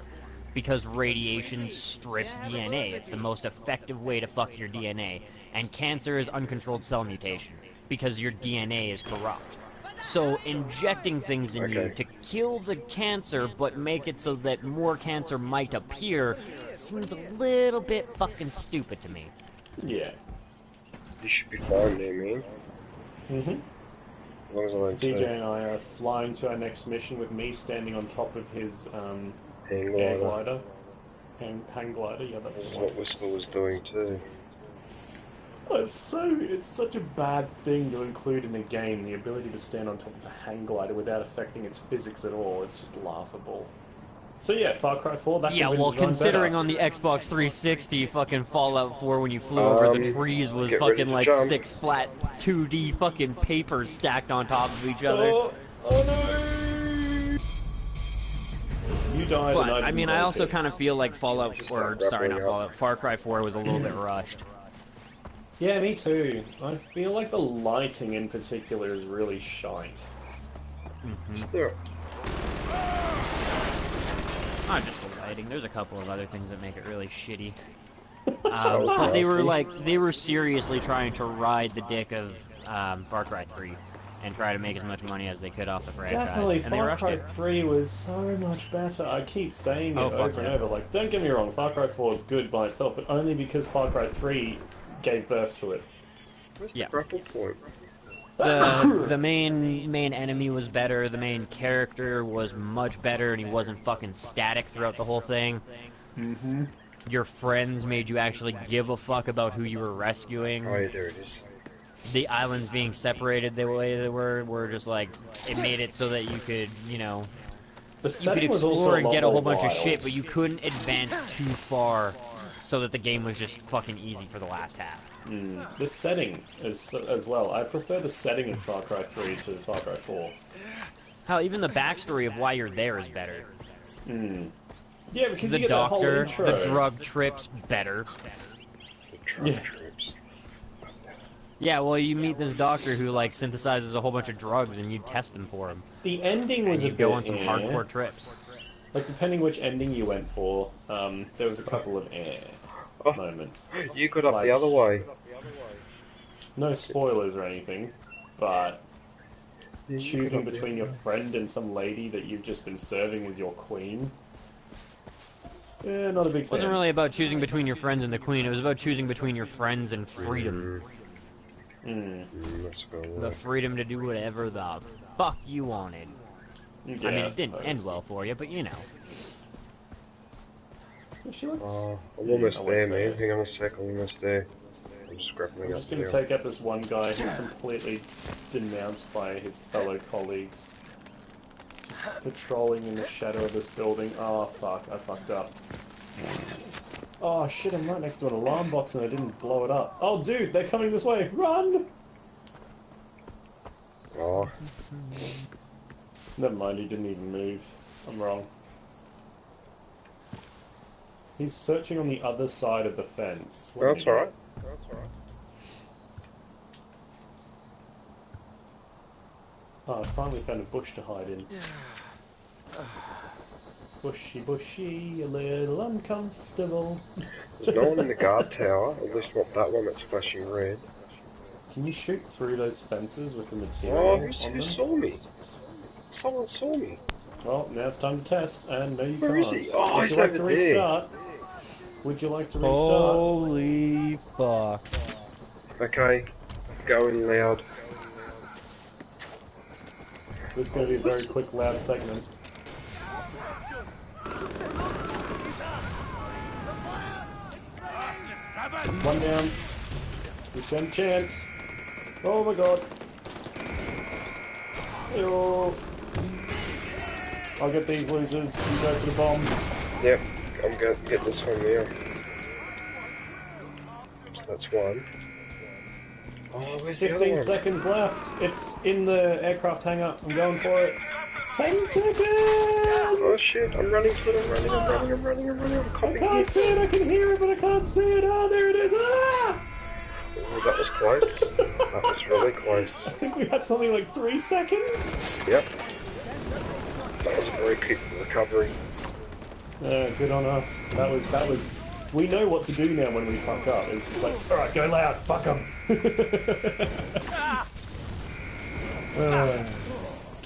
Because radiation strips DNA. It's the most effective way to fuck your DNA. And cancer is uncontrolled cell mutation, because your DNA is corrupt. So injecting things in you to kill the cancer, but make it so that more cancer might appear, seems a little bit fucking stupid to me. Yeah. You should be fine there, man. Mm-hmm. As long as I don't DJ and I are flying to our next mission with me standing on top of his hang air glider. glider. Hang glider, yeah, that's That's what Whisper was doing too. Oh, it's such a bad thing to include in a game, the ability to stand on top of a hang glider without affecting its physics at all. It's just laughable. So yeah, Far Cry 4, that Yeah, could've been well, designed considering better. on the Xbox 360, fucking Fallout 4 when you flew over the trees was get ready fucking to like jump. 6 flat 2D fucking papers stacked on top of each other. Oh no! You died But, and I mean, I didn't also make it. kind of feel like Fallout, Just or, not sorry, not grappling up. Fallout, Far Cry 4 was a little bit rushed. Yeah, me too. I feel like the lighting in particular is really shite. There. Not just the lighting, there's a couple of other things that make it really shitty. was They were nasty. they were seriously trying to ride the dick of Far Cry 3 and try to make as much money as they could off the franchise. Definitely, and they Far rushed Cry it. 3 was so much better. I keep saying it Oh, fuck over and yeah. over. Like, don't get me wrong, Far Cry 4 is good by itself, but only because Far Cry 3 gave birth to it. Where's Yeah. the grapple point? The main enemy was better, the main character was much better, and he wasn't fucking static throughout the whole thing. Mm-hmm. Your friends made you actually give a fuck about who you were rescuing. Oh yeah, there it is. The islands being separated the way they were just like, it made it so that you could, you know, The you could setting was also explore and lot get a whole more bunch of wild. shit, but you couldn't advance too far so that the game was just fucking easy for the last half. The setting is as well. I prefer the setting of Far Cry 3 to Far Cry 4. Hell, even the backstory of why you're there is better. Yeah, because The you get that whole doctor, intro. the drug trips, better. The truck Yeah. trips. Yeah, well, you meet this doctor who, like, synthesizes a whole bunch of drugs, and you test them for him. The ending was And a you go bit on some hardcore trips. Like, depending which ending you went for, there was a couple of moments. You got up Like- the other way. No spoilers or anything, but Yeah, you choosing got up the between other your way. friend and some lady that you've just been serving as your queen. Yeah, not a big It fan. wasn't really about choosing between your friends and the queen, it was about choosing between your friends and freedom. Let's go. The freedom to do whatever the fuck you wanted. Yeah, I mean, it didn't suppose. end well for you, but you know. She looks... I'm almost I there, won't say man. it. Hang on a sec, I'm almost there. I'm just grappling I'm up just going to now. take out this one guy who's completely denounced by his fellow colleagues. Just patrolling in the shadow of this building. Oh, fuck. I fucked up. Oh, shit, I'm right next to an alarm box and I didn't blow it up. Oh, dude, they're coming this way. Run! Oh, Never mind, he didn't even move. I'm wrong. He's searching on the other side of the fence. What that's did he alright. do? Oh, I finally found a bush to hide in. Bushy, bushy, a little uncomfortable. There's no one in the guard tower, at least not that one that's flashing red. Can you shoot through those fences with the material Oh, on who them? saw me? Someone saw me. Well, now it's time to test, and no you Where can't. is he? Oh, Would he's you like over to there. restart? Would you like to restart? Holy fuck. Okay, going loud. This is going to be a very quick, loud segment. One down. We stand a chance. Oh my god. Yo. I'll get these losers. You go for the bomb. Yep, I'm going to get this one now. So that's one. Oh, where's the other 15 one? seconds left. It's in the aircraft hangar. I'm going for it. 10 seconds! Oh shit, I'm running to it, I'm running. I can't see it, I can hear it, but I can't see it. Oh, there it is. Ah! Oh, that was close. That was really close. I think we had something like 3 seconds. Yep. That was a very quick recovery. Good on us. That was. We know what to do now when we fuck up. It's just like, alright, go loud, fuck them.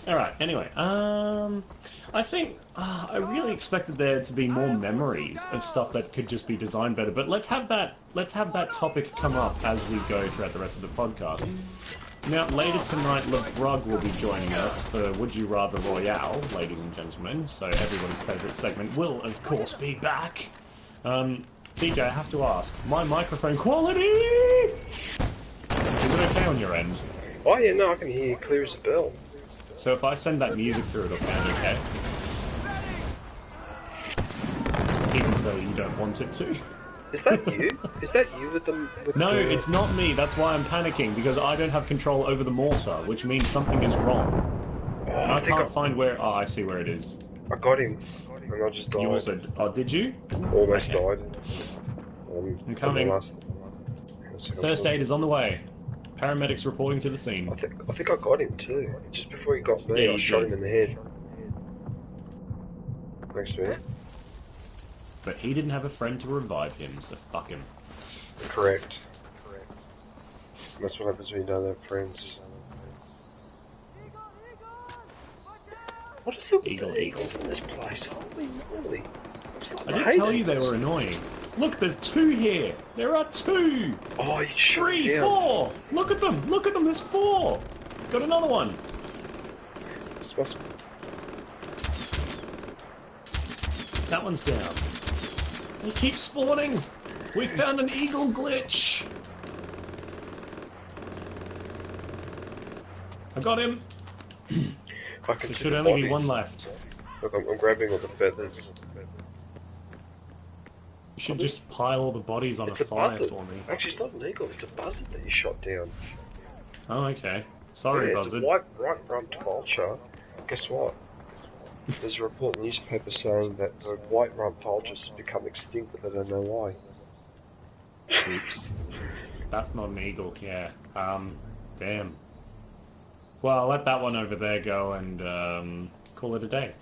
Alright, anyway, I think, I really expected there to be more memories of stuff that could just be designed better, but let's have that topic come up as we go throughout the rest of the podcast. Now, later tonight, LeBrug will be joining us for Would You Rather Royale, ladies and gentlemen, so everybody's favourite segment will, of course, be back. DJ, I have to ask, my microphone quality! Is it okay on your end? Oh yeah, no, I can hear you clear as a bell. So if I send that music through, it'll sound okay? Even though you don't want it to. Is that you? Is that you with the... No, it's not me. That's why I'm panicking, because I don't have control over the mortar, which means something is wrong. Oh, I can't find where... Oh, I see where it is. I got him. And I just died. You also... Oh, did you? Almost Okay. died. I'm coming. First aid is on the way. Paramedics reporting to the scene. I think I got him too. Just before he got me, Yeah, I you shot did. him in the head. Thanks, man. But he didn't have a friend to revive him, so fuck him. Correct. And that's what happens when you don't have friends. What is the Eagle. eagles in this place? Holy moly. I did tell you they were annoying. Look, there's 2 here. There are 2. Oh, you shot 3, him. 4. Look at them. Look at them. There's 4. Got another one. This must... That one's down. They keep spawning. We found an eagle glitch. I got him. I can There see should the only be bodies. one left. Look, I'm grabbing all the feathers. You should just pile all the bodies on It's a a fire buzzard. for me. Actually, it's not an eagle. It's a buzzard that you shot down. Oh, okay. Sorry, Yeah, buzzard. it's a white-rumped vulture. Guess what? There's a report in the newspaper saying that the white-rumped vultures have become extinct, but they don't know why. Oops. That's not an eagle, yeah. Damn. Well, I'll let that one over there go and, call it a day.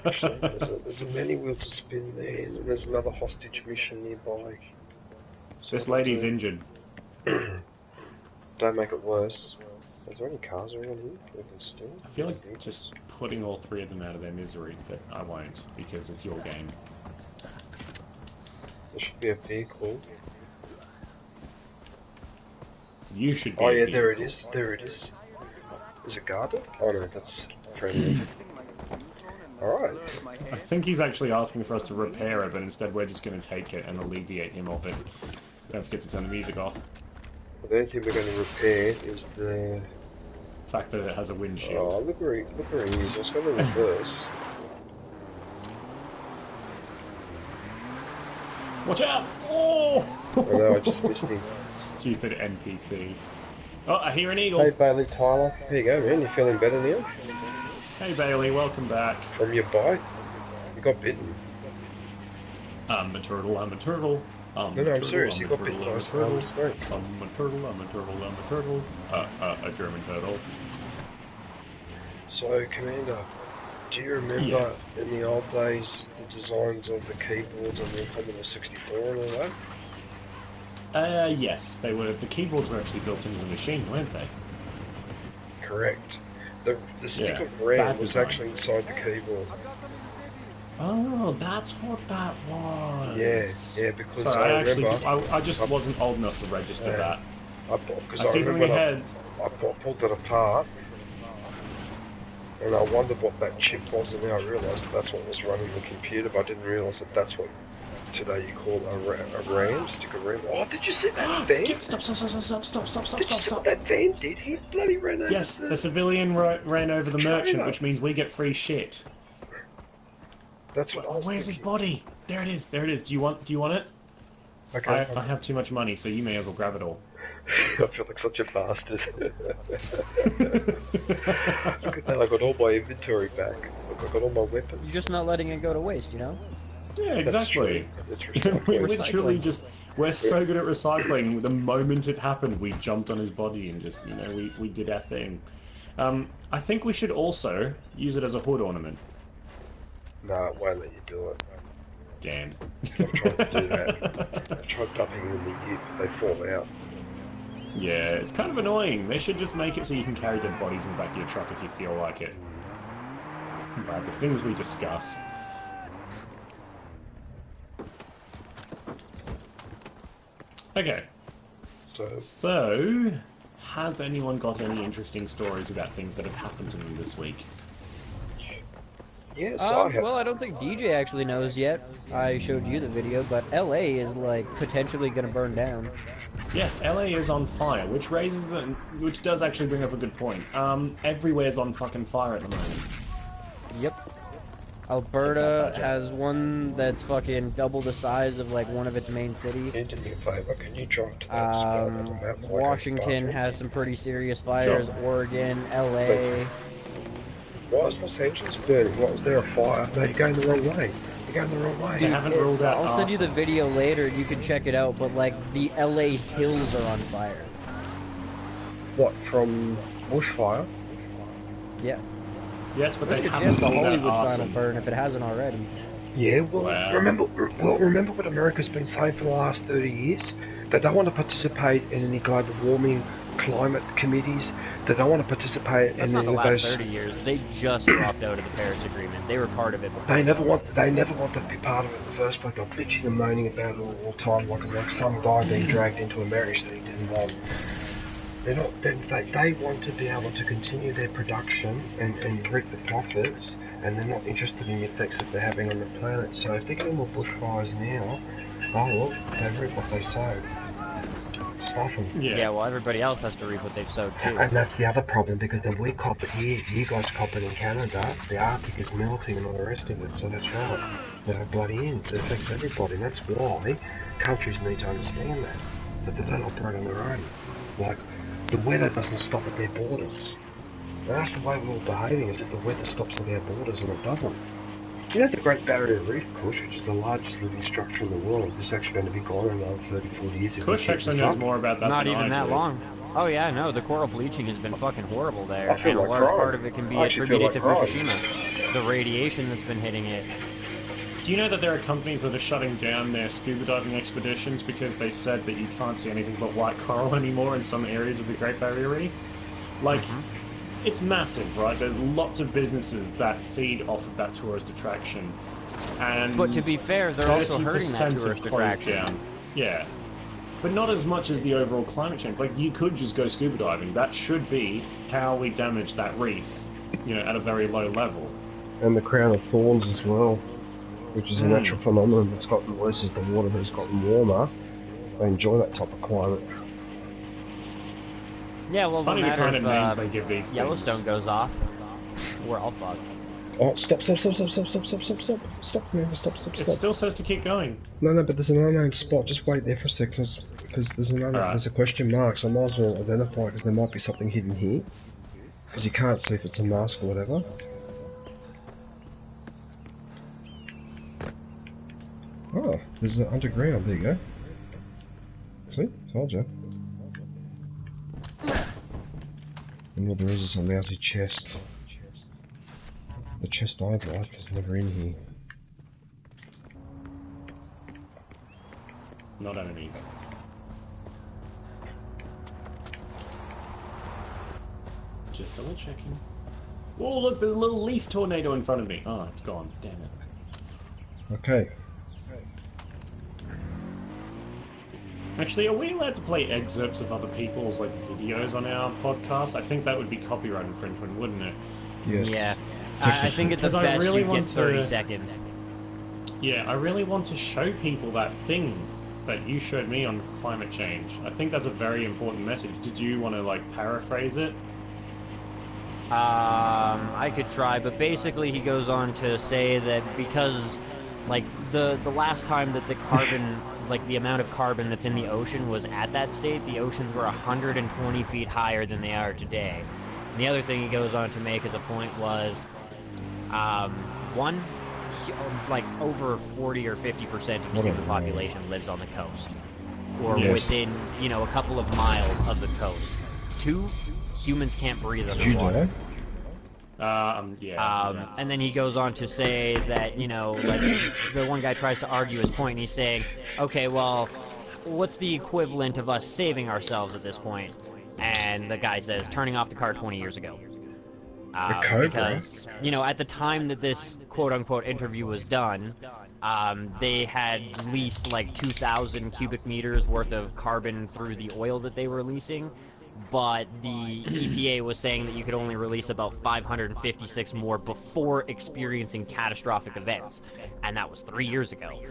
Actually, there's a many wheel to spin there, and there's another hostage mission nearby. So This lady's injured. Don't make it worse. Is there any cars around here we can steal? I feel like just putting all 3 of them out of their misery, but I won't, because it's your game. There should be a vehicle. You should be. Oh yeah, there it is. There it is. Is it guarded? Oh no, that's friendly. Alright. I think he's actually asking for us to repair it, but instead we're just going to take it and alleviate him of it. Don't forget to turn the music off. The only thing we're going to repair is the... The fact that it has a windshield. Oh, look where he is. I was going to reverse. Watch out! Oh! I know, I just missed him. Stupid NPC. Oh, I hear an eagle. Hey Bailey Tyler. There you go, man. You feeling better now? Hey Bailey, welcome back. From your bite? You got bitten. I'm a turtle, I'm a turtle. No, I'm serious. You got bitten by a spider snake. I'm a turtle, I'm a turtle, I'm a turtle. A German turtle. So, Commander, Do you remember Yes. in the old days the designs of the keyboards on the Commodore 64 and all that? Yes, they were. The keyboards were actually built into the machine, weren't they? Correct. The stick Yeah, of RAM bad was design. actually inside the keyboard. Oh, that's what that was. Yeah, because Sorry, I remember... I just wasn't old enough to register that. I see something ahead. I pulled it apart, and I wondered what that chip was, and now I realised that's what was running the computer, but I didn't realise that that's what today you call a RAM, stick of RAM. Oh, did you see that van? Stop! Did you see what that van did? He bloody ran over Yes, the civilian ran over the merchant, trailer. which means we get free shit. That's what I was Where's his thinking. body? There it is. Do you want it? Okay. I have too much money, so you may as well grab it all. I feel like such a bastard. Look at that, I got all my inventory back. Look, I got all my weapons. You're just not letting it go to waste, you know? Yeah, exactly. It's recycling. We literally Recycling. we're so good at recycling. The moment it happened, we jumped on his body and just, we did our thing. I think we should also use it as a hood ornament. No, it won't let you do it. Damn. I've tried to do that. I've tried dumping them in the ute, but they fall out. Yeah, it's kind of annoying. They should just make it so you can carry dead bodies in the back of your truck if you feel like it. Right, the things we discuss. Okay. So, has anyone got any interesting stories about things that have happened to them this week? Yes, I have. Well, I don't think DJ actually knows yet. I showed you the video, but LA is like potentially going to burn down. Yes, LA is on fire, which which does actually bring up a good point. Everywhere's on fucking fire at the moment. Yep. Alberta has one that's fucking double the size of like one of its main cities. Can you do me a favour? Can you drive to that spot on the map? Like Washington a has some pretty serious fires. Sure. Oregon, LA. Why is Los Angeles burning? What, was there a fire? No, you're going the wrong way. You're going the wrong way. They haven't ruled out I'll send you the arson. video later. You can check it out. But like the LA hills are on fire. What, from bushfire? Yeah. Yes, but There's they a good haven't chance the ruled out Hollywood sign will arson. burn if it hasn't already. Yeah, well, Wow. remember what America's been saying for the last 30 years? They don't want to participate in any global warming climate committees. They don't want to participate That's in not any the of last those. 30 years. They just dropped out of the Paris Agreement. They were part of it before. They never want to be part of it in the first place. They're bitching and moaning about it all the time, like some guy being dragged into a marriage that he didn't want. They're not. They want to be able to continue their production and reap the profits, and they're not interested in the effects that they're having on the planet. So if they're getting more bushfires now, oh look, they reap what they sow. Stuff them. Yeah, well, everybody else has to reap what they've sowed too. And that's the other problem, because then we cop it here, you guys cop it in Canada, the Arctic is melting and all the rest of it, so that's right. They're bloody ends, it affects everybody, and that's why countries need to understand that they don't operate on their own. Like, the weather doesn't stop at their borders. And that's the way we're all behaving, is that the weather stops at our borders and it doesn't. You know the Great Barrier Reef, Kush, which is the largest living structure in the world, is actually going to be gone in another 30, 40 years. if we Kush keep actually this knows up. more about that Not than even I that do. long. Oh yeah, no, the coral bleaching has been fucking horrible there, I feel and a like large crying. part of it can be I actually feel attributed to like crying. Fukushima. The radiation that's been hitting it. Do you know that there are companies that are shutting down their scuba diving expeditions because they said that you can't see anything but white coral anymore in some areas of the Great Barrier Reef? Like, it's massive, right? There's lots of businesses that feed off of that tourist attraction. And But to be fair, they're also hurting 30% that have tourist closed attraction. down. Yeah. But not as much as the overall climate change. Like, you could just go scuba diving. That should be how we damage that reef, at a very low level. And the crown of thorns as well, which is a natural phenomenon that's gotten worse as the water has gotten warmer. They enjoy that type of climate. Yeah, well, It's no funny the matter kind if of names they give these Yellowstone things. goes off, we're all fucked. Oh, stop, man, stop. It still says to keep going. No, but there's an unknown spot, just wait there for a second, because there's a question mark, so I might as well identify, because there might be something hidden here. Because you can't see if it's a mask or whatever. Oh, there's an underground, there you go. See? Told you. And what there is a lousy chest. The chest I'd like is never in here. Not enemies. Just double checking. Oh, look, there's a little leaf tornado in front of me. Oh, it's gone. Damn it. Okay. Actually, are we allowed to play excerpts of other people's like videos on our podcast? I think that would be copyright infringement, wouldn't it? Yes. Yeah. I think at the Because I best really you get want 30 to- seconds. Yeah, I really want to show people that thing that you showed me on climate change. I think that's a very important message. Did you want to like paraphrase it? I could try, but basically he goes on to say that because, like, the last time that the carbon, like, the amount of carbon that's in the ocean was at that state, the oceans were 120 feet higher than they are today. And the other thing he goes on to make as a point was, one, like, over 40 or 50% of the human population lives on the coast. Or Yes. within, you know, a couple of miles of the coast. Two, humans can't breathe Did you underwater. know? Yeah. And then he goes on to say that, you know, like, the one guy tries to argue his point, and he's saying, okay, well, what's the equivalent of us saving ourselves at this point? And the guy says, turning off the car 20 years ago. Cobra? Because, you know, at the time that this quote-unquote interview was done, they had leased, like, 2,000 cubic meters worth of carbon through the oil that they were leasing. But the EPA was saying that you could only release about 556 more before experiencing catastrophic events. And that was 3 years ago.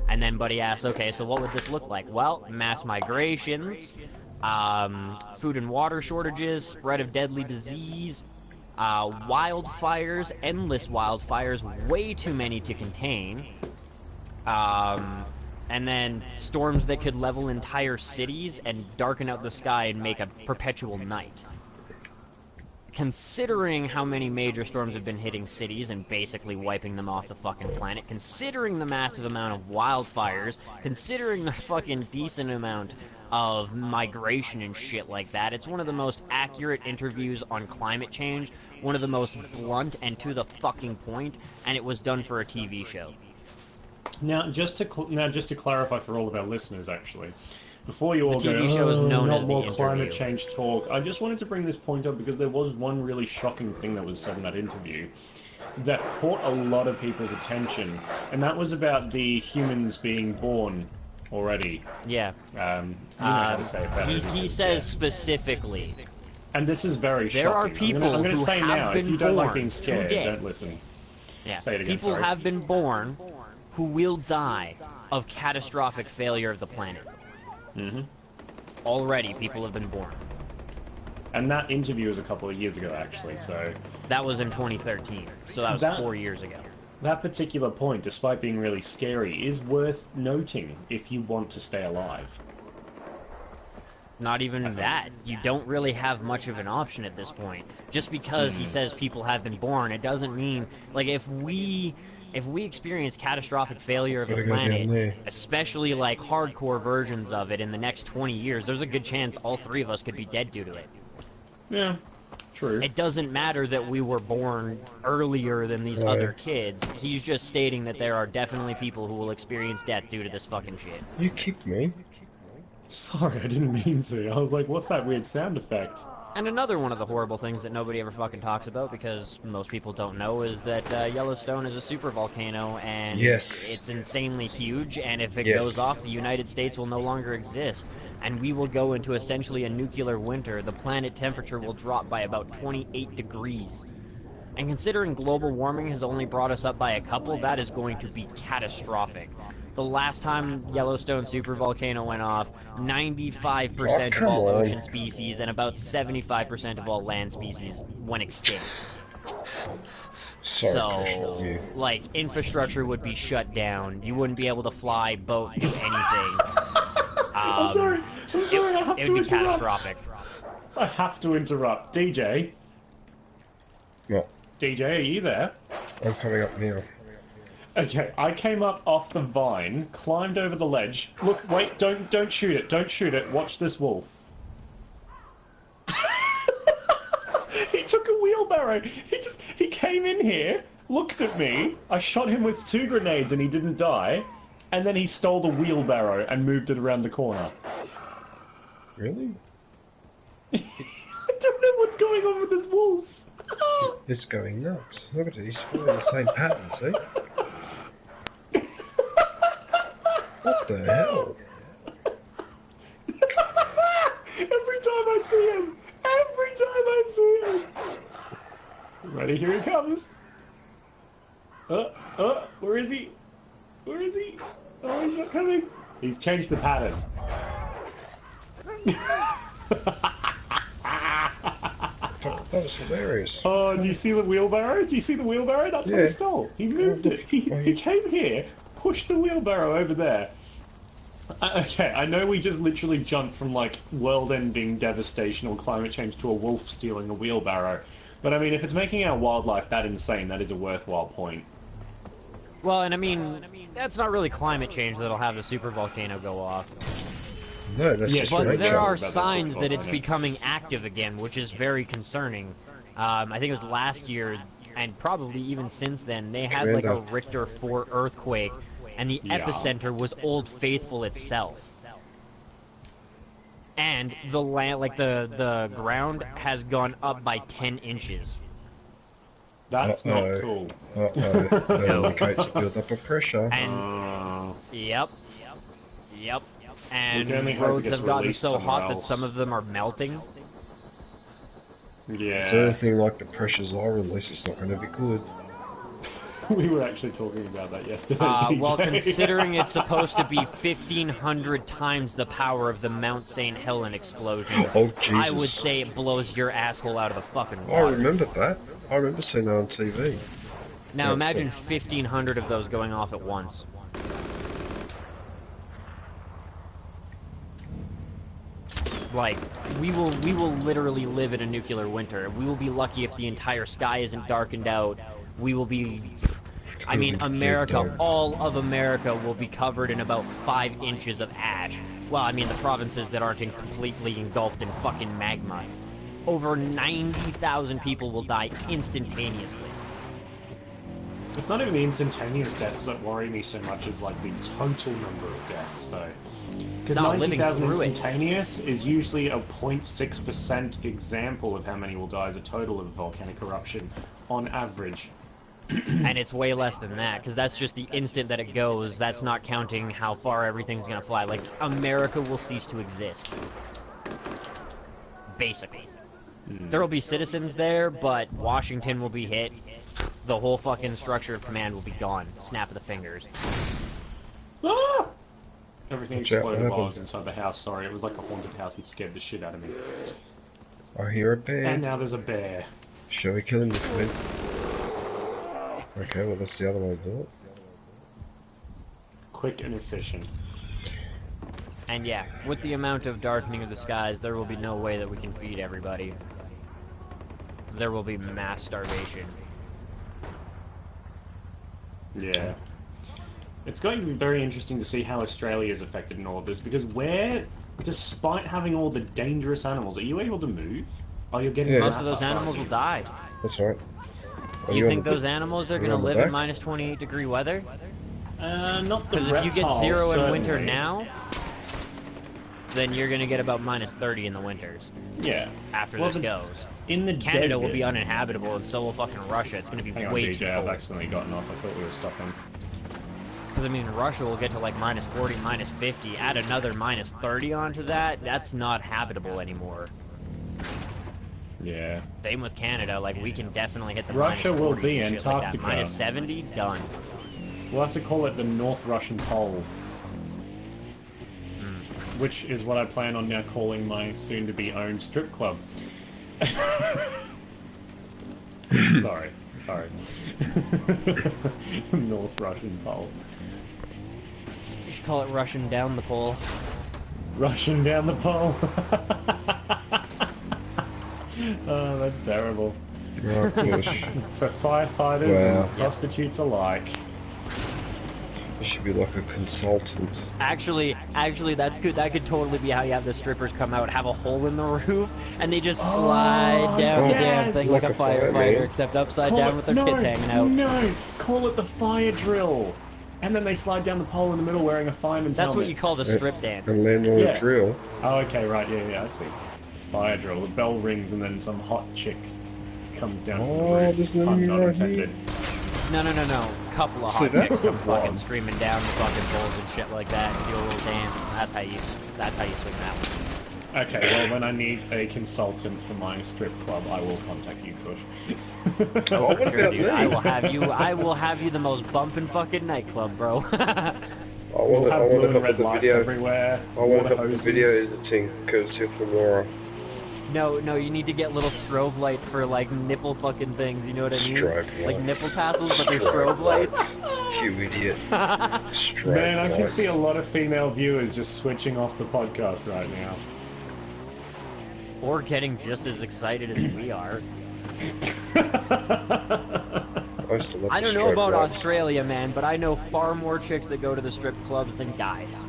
And then Buddy asked, okay, so what would this look like? Well, mass migrations, food and water shortages, spread of deadly disease, wildfires, endless wildfires, way too many to contain. And then storms that could level entire cities and darken out the sky and make a perpetual night. Considering how many major storms have been hitting cities and basically wiping them off the fucking planet, considering the massive amount of wildfires, considering the fucking decent amount of migration and shit like that, it's one of the most accurate interviews on climate change, one of the most blunt and to the fucking point, and it was done for a TV show. Now, just to clarify for all of our listeners, actually, before you all The go, TV show is known as not The more climate Interview." change talk, I just wanted to bring this point up because there was one really shocking thing that was said in that interview that caught a lot of people's attention, and that was about the humans being born already. Yeah. You know how to say it better. He says specifically, And this is very there shocking. are people I'm gonna who say have now, if been you don't like born being scared, today. don't listen. yeah, Say it again, people sorry. have been born who will die of catastrophic failure of the planet. Mm-hmm. Already, people have been born. And that interview was a couple of years ago, actually, so... That was in 2013, so that was 4 years ago. That particular point, despite being really scary, is worth noting if you want to stay alive. Not even that. You don't really have much of an option at this point. Just because he says people have been born, it doesn't mean... Like, if we experience catastrophic failure of the Gotta go down planet, there. especially, like, hardcore versions of it in the next 20 years, there's a good chance all three of us could be dead due to it. Yeah, true. It doesn't matter that we were born earlier than these Right. other kids. He's just stating that there are definitely people who will experience death due to this fucking shit. You kicked me. Sorry, I didn't mean to. I was like, what's that weird sound effect? And another one of the horrible things that nobody ever fucking talks about, because most people don't know, is that Yellowstone is a supervolcano, and Yes. it's insanely huge, and if it Yes. goes off, the United States will no longer exist, and we will go into essentially a nuclear winter. The planet temperature will drop by about 28 degrees. And considering global warming has only brought us up by a couple, that is going to be catastrophic. The last time Yellowstone supervolcano went off, 95% of all come on. ocean species and about 75% of all land species went extinct. Sorry, So, you. like, infrastructure would be shut down. You wouldn't be able to fly, boat, do anything. I'm sorry, I have It to would be interrupt. catastrophic. I have to interrupt. DJ? No, DJ, are you there? I'm coming up now. Okay, I came up off the vine, climbed over the ledge. Look, wait, don't shoot it, don't shoot it. Watch this wolf. He took a wheelbarrow. He came in here looked at me, I shot him with 2 grenades and he didn't die, and then he stole the wheelbarrow and moved it around the corner. Really? I don't know what's going on with this wolf. It's going nuts. Look at it, he's following the same pattern, see? What the hell? Every time I see him! Every time I see him! Ready, here he comes! Where is he? Where is he? Oh, he's not coming! He's changed the pattern. That was hilarious. Oh, do you see the wheelbarrow? Do you see the wheelbarrow? That's what he stole. He moved it. He came here, pushed the wheelbarrow over there. Okay, I know we just literally jumped from, like, world-ending devastation or climate change to a wolf stealing a wheelbarrow. But, I mean, if it's making our wildlife that insane, that is a worthwhile point. Well, and I mean, that's not really climate change that'll have the super volcano go off. No, that's just But nature. there are signs that it's becoming active again, which is very concerning. I think it was last year, and probably even since then, they had like a Richter 4 earthquake, and the epicenter was Old Faithful itself. And the land, like the ground, has gone up by 10 inches. That's not cool. That indicates a build-up of pressure. And yep. And can only hope it roads gets have gotten released so hot somewhere that some of them are melting. Yeah. It's anything like the pressures I release, it's not going to be good. We were actually talking about that yesterday, Well, DJ. considering it's supposed to be 1,500 times the power of the Mount St. Helen explosion, Oh, Jesus. I would say it blows your asshole out of the fucking I water. remember that. I remember seeing that on TV. Now Yeah, imagine so- 1,500 of those going off at once. Like, we will literally live in a nuclear winter. We will be lucky if the entire sky isn't darkened out. We will be... I mean, America, all of America will be covered in about 5 inches of ash. Well, I mean, the provinces that aren't completely engulfed in fucking magma. Over 90,000 people will die instantaneously. It's not even the instantaneous deaths that worry me so much as, like, the total number of deaths, though. Because Not living 90,000 through it. instantaneous is usually a 0.6% example of how many will die as a total of volcanic eruption, on average. And it's way less than that, because that's just the instant that it goes. That's not counting how far everything's gonna fly. Like, America will cease to exist. Basically. There will be citizens there, but Washington will be hit. The whole fucking structure of command will be gone. Snap of the fingers. Ah! Everything Watch out, exploded what while I was happened? inside the house, sorry. It was like a haunted house and scared the shit out of me. I hear a bear. And now there's a bear. Shall we kill him this week? Okay, well that's the other way to do it. Quick and efficient. And yeah, with the amount of darkening of the skies, there will be no way that we can feed everybody. There will be mass starvation. Yeah. It's going to be very interesting to see how Australia is affected in all of this, because we're, despite having all the dangerous animals, are you able to move? Oh, you're getting Most of those animals will die. That's right. Are You on think the- those animals are you going to on the live in back? minus 28 degree weather? Not the Because if you get reptiles, 0 in winter certainly. now, then you're going to get about minus 30 in the winters. Yeah. After Well, this goes. In the Canada desert... will be uninhabitable, and so will fucking Russia. It's going to be Hang on, way DJ, too I've cold. accidentally gotten off. I thought we were stopping. Because, I mean, Russia will get to like minus 40, minus 50. Add another minus 30 onto that, that's not habitable anymore. Yeah. Same with Canada, like, we can definitely hit the Russia minus will 40 be and shit like that. Antarctica. Minus 70, done. We'll have to call it the North Russian Pole. Which is what I plan on now calling my soon-to-be owned strip club. Sorry. North Russian Pole. You should call it Russian down the pole. Russian down the pole. Oh, that's terrible. Right, gosh. For firefighters Wow. and prostitutes alike. I should be like a consultant. Actually, that's good. That could totally be how you have the strippers come out, have a hole in the roof, and they just slide down the damn yes! thing like a Like a fireman. firefighter, except upside down with their tits hanging out. No, call it the fire drill. And then they slide down the pole in the middle wearing a fireman's That's helmet. what you call the strip dance. And land on Yeah. a drill. Oh, okay, right, yeah, I see. Fire drill. The bell rings and then some hot chick comes down from the roof. there's an Pun enemy not right intended. No. Couple of See, hot that's chicks what come it fucking was. streaming down the fucking poles and shit like that and do a little dance. That's how you swing that one. Okay, well, when I need a consultant for my strip club, I will contact you, Kush. Oh, what Sure, about dude. me? I will have you the most bumpin' fucking nightclub, bro. We'll have blue and help red with the lights video. everywhere. I want water to help with hoses. the video editing, courtesy of Laura. No, you need to get little strobe lights for like nipple fucking things, you know what I mean? Strobe Like lights. nipple tassels, but they're strobe lights. You idiot. Strobe Man, I can lights. see a lot of female viewers just switching off the podcast right now. Or getting just as excited as we are. I used to love I the don't know strobe about lights. Australia, man, but I know far more chicks that go to the strip clubs than guys.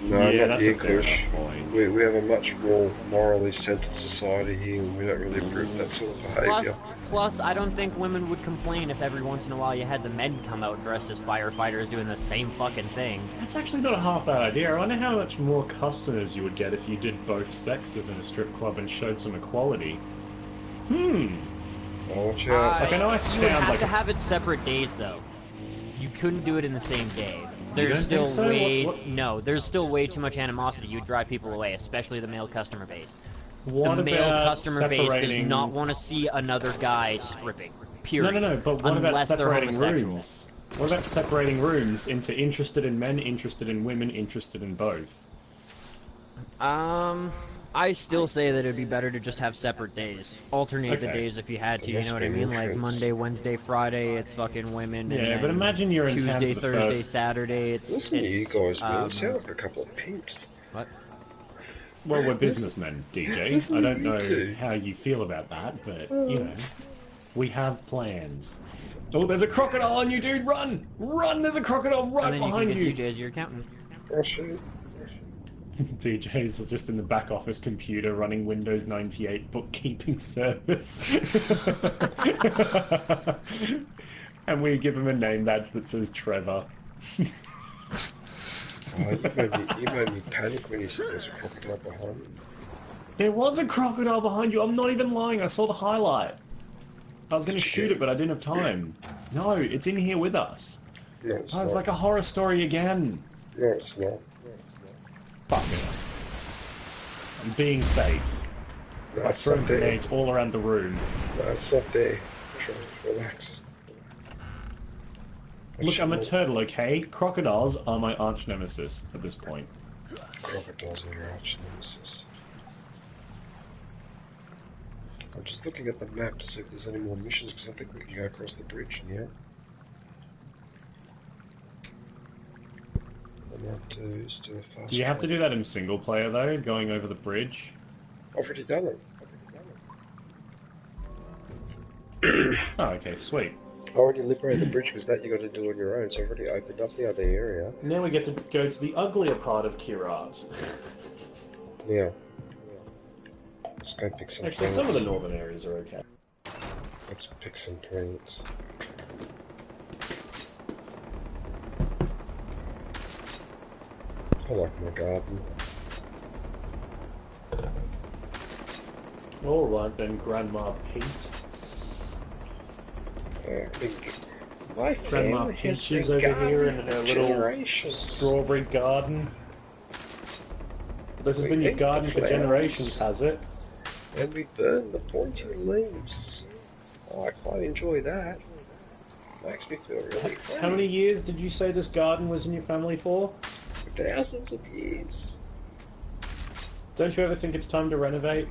No, Yeah, not that's here, a fair Kush. enough point. We have a much more morally centered society here, and we don't really approve that sort of behaviour. Plus, I don't think women would complain if every once in a while you had the men come out dressed as firefighters doing the same fucking thing. That's actually not a half bad idea. I wonder how much more customers you would get if you did both sexes in a strip club and showed some equality. Oh, watch out. Like, I know I you would sound have like to a- have it separate days, though. You couldn't do it in the same day. There's don't still think so? way What- no. There's still way too much animosity. You would drive people away, especially the male customer base. What The male about customer base does separating- not want to see another guy stripping. Period. No, but what about Unless they're separating homosexual. rooms? What about separating rooms into interested in men, interested in women, interested in both? I still say that it'd be better to just have separate days. Alternate the Okay. days if you had to, There you know what must I be mean? Like nutrients. Monday, Wednesday, Friday, it's fucking women. and Yeah, but then imagine you're in town Tuesday, for the Thursday, first- Saturday, it's... Listen to you guys, man. You sound um, like a couple of pimps. what? Well, we're businessmen, DJ. I don't Me know too. how you feel about that, but, you know, we have plans. Oh, there's a crocodile on you, dude! Run! Run! There's a crocodile right And then you behind can you! get DJ as your accountant. Oh, shit. DJ's just in the back office computer running Windows 98 bookkeeping service. And we give him a name badge that says Trevor. Oh, you made me panic when you said there's a crocodile behind me. There was a crocodile behind you, I'm not even lying, I saw the highlight. I was going to shoot it, but I didn't have time. No, it's in here with us. No, it's Oh, it's not. like a horror story again. No, it's not. Fuck it. I'm being safe. No, I've it's thrown not there. grenades all around the room. No, it's not there. Try to relax. Look, I'm a turtle, okay? Crocodiles are my arch nemesis at this point. Crocodiles are your arch nemesis. I'm just looking at the map to see if there's any more missions, because I think we can go across the bridge now. I'm up to still a fast Do you have to travel. do that in single player though, going over the bridge? I've already done it. Oh, okay, sweet. I already liberated the bridge because that you got to do on your own, so I've already opened up the other area. Now we get to go to the uglier part of Kirat. Yeah. Let's go pick some Actually, plants. some of the northern areas are okay. Let's pick some plants. I like my garden. Alright then, Grandma Pete. I think my Grandma family has Peaches been over here in gardening her for little generations. strawberry garden. This has We been your eat the garden for flowers. generations, has it? And we burn the pointy leaves. I quite enjoy that. Makes me feel really funny. How many years did you say this garden was in your family for? Thousands of years. Don't you ever think it's time to renovate?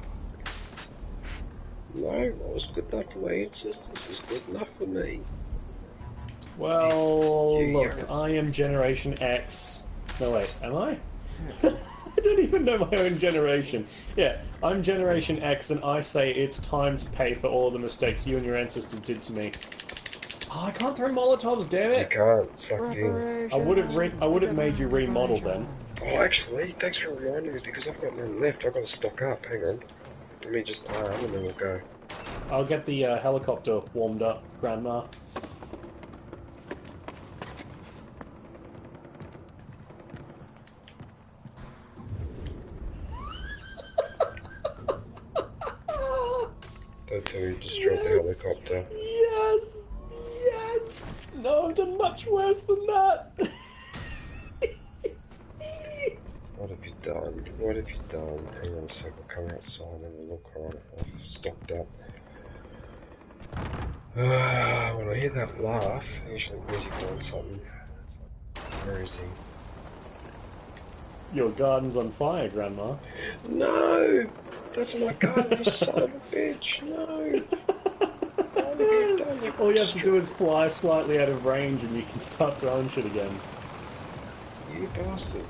No, what was good enough for my ancestors is good enough for me. Well, Yeah. look, I am Generation X. No, wait, am I? I don't even know my own generation. Yeah, I'm Generation X, and I say it's time to pay for all the mistakes you and your ancestors did to me. Oh, I can't throw Molotovs, damn You it! can't. Sucked in. I would have made you remodel then. Oh, actually, thanks for reminding me because I've got none left. I've got to stock up. Hang on. Let me just arm and then we'll go. I'll get the helicopter warmed up, Grandma. Don't tell me you destroyed the helicopter. Yes! Yes! No, I've done much worse than that! What have you done? What have you done? Hang on a sec, I'll come outside and we'll look on it. I've stocked up. When I hear that laugh, it usually means you've done something. Where is he? Your garden's on fire, Grandma. No! That's my garden, you son of a bitch! No! What have you done? All you have to do is fly slightly out of range and you can start throwing shit again. You bastard.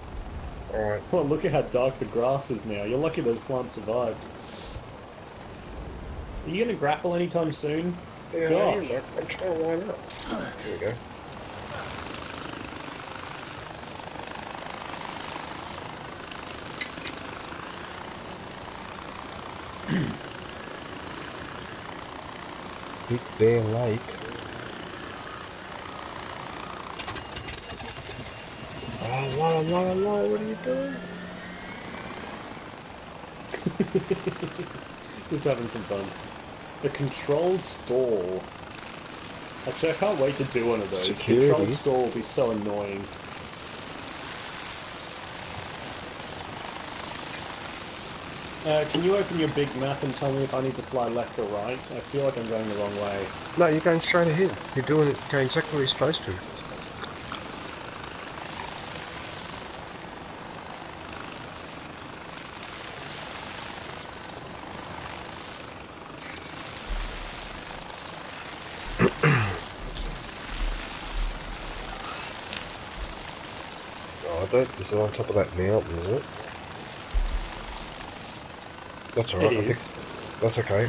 Alright. Well, look at how dark the grass is now. You're lucky those plants survived. Are you going to grapple anytime soon? Yeah, Gosh. I'm trying to line up. Here we go. Big Bear Lake. Oh, what are you doing? Just having some fun. The controlled stall. Actually, I can't wait to do one of those. Security. Controlled stall will be so annoying. Can you open your big map and tell me if I need to fly left or right? I feel like I'm going the wrong way. No, you're going straight ahead. You're doing it, going exactly where you're supposed to. Is it on top of that mountain, is it? That's alright, I think that's okay.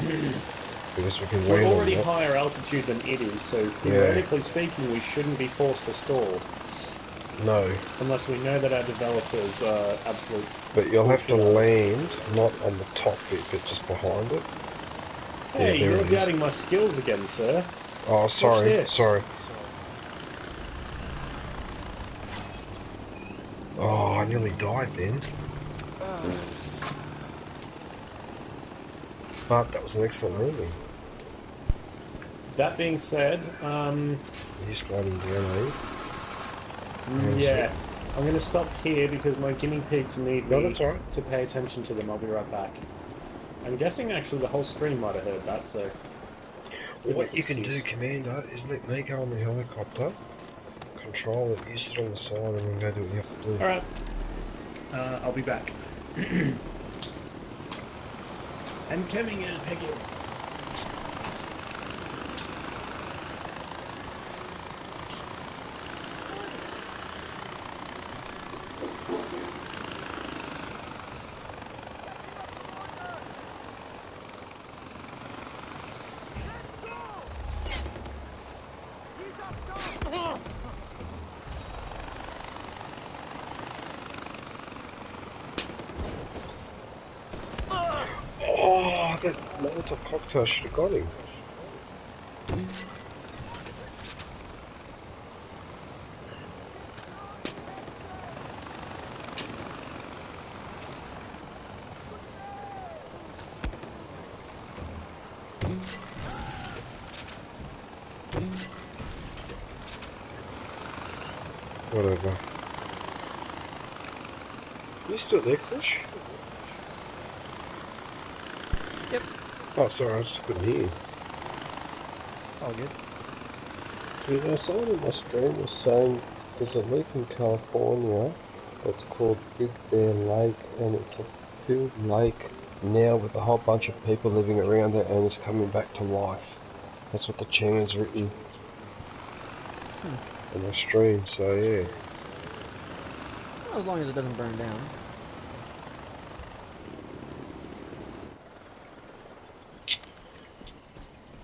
Because we can We're land on already that. higher altitude than it is, so theoretically speaking, we shouldn't be forced to stall. No. Unless we know that our developers are absolute... But you'll have to bullshit land, not on the top bit, but just behind it. Hey, Yeah, there you're it is. doubting my skills again, sir. Oh, sorry, this. sorry. Oh, I nearly died then. But that was an excellent landing. That being said, You're sliding down, eh? yeah, I'm going to stop here because my guinea pigs need No, me that's all right. to pay attention to them. I'll be right back. I'm guessing actually the whole screen might have heard that, so... What you can do, Commander, is let me go on the helicopter, control it, you sit on the side, and then go do what you have to do. Alright. I'll be back. I'm coming in, Peggy. Oh, that Molotov cocktail should have got him. Whatever. You still there, Kush? Yep. Oh, sorry, I just couldn't hear you. All good. Dude, someone in my stream was saying there's a lake in California that's called Big Bear Lake, and it's a filled lake now with a whole bunch of people living around it, and it's coming back to life. That's what the channel's written in the stream, so yeah. Well, as long as it doesn't burn down.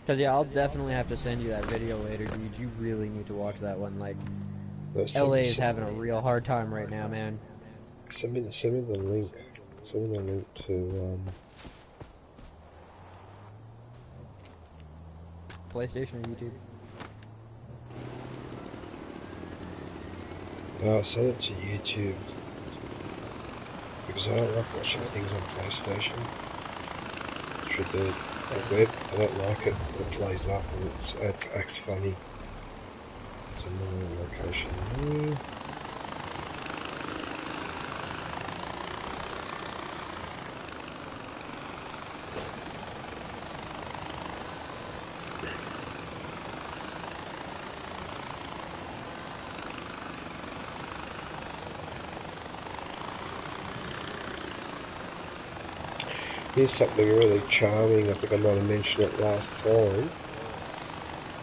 Cause yeah, I'll definitely have to send you that video later, dude. You really need to watch that one. Like, LA is having a real hard time right now, man. Send me the link. Send me the link to PlayStation or YouTube? send it to YouTube because I don't like watching things on PlayStation. Through the web, I don't like it. It plays up and it acts funny. It's another location. Here's something really charming. I think I might have mentioned it last time,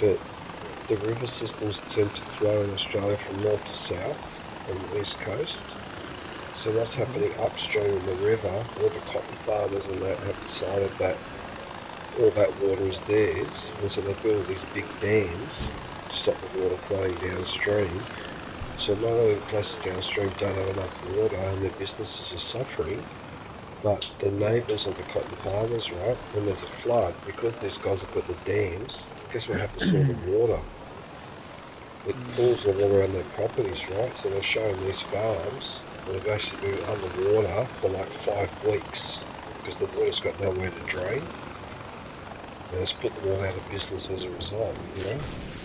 but the river systems tend to flow in Australia from north to south on the east coast. So what's happening upstream in the river, all the cotton farmers and that have decided that all that water is theirs, and so they build these big dams to stop the water flowing downstream. So not only the places downstream don't have enough water and their businesses are suffering, but the neighbours of the cotton farmers, right, when there's a flood, because these guys have got the dams, guess what happens to all the water? It pools all around their properties, right? So they're showing these farms that have actually been underwater for like 5 weeks because the water's got nowhere to drain. And it's put them all out of business as a result, you know?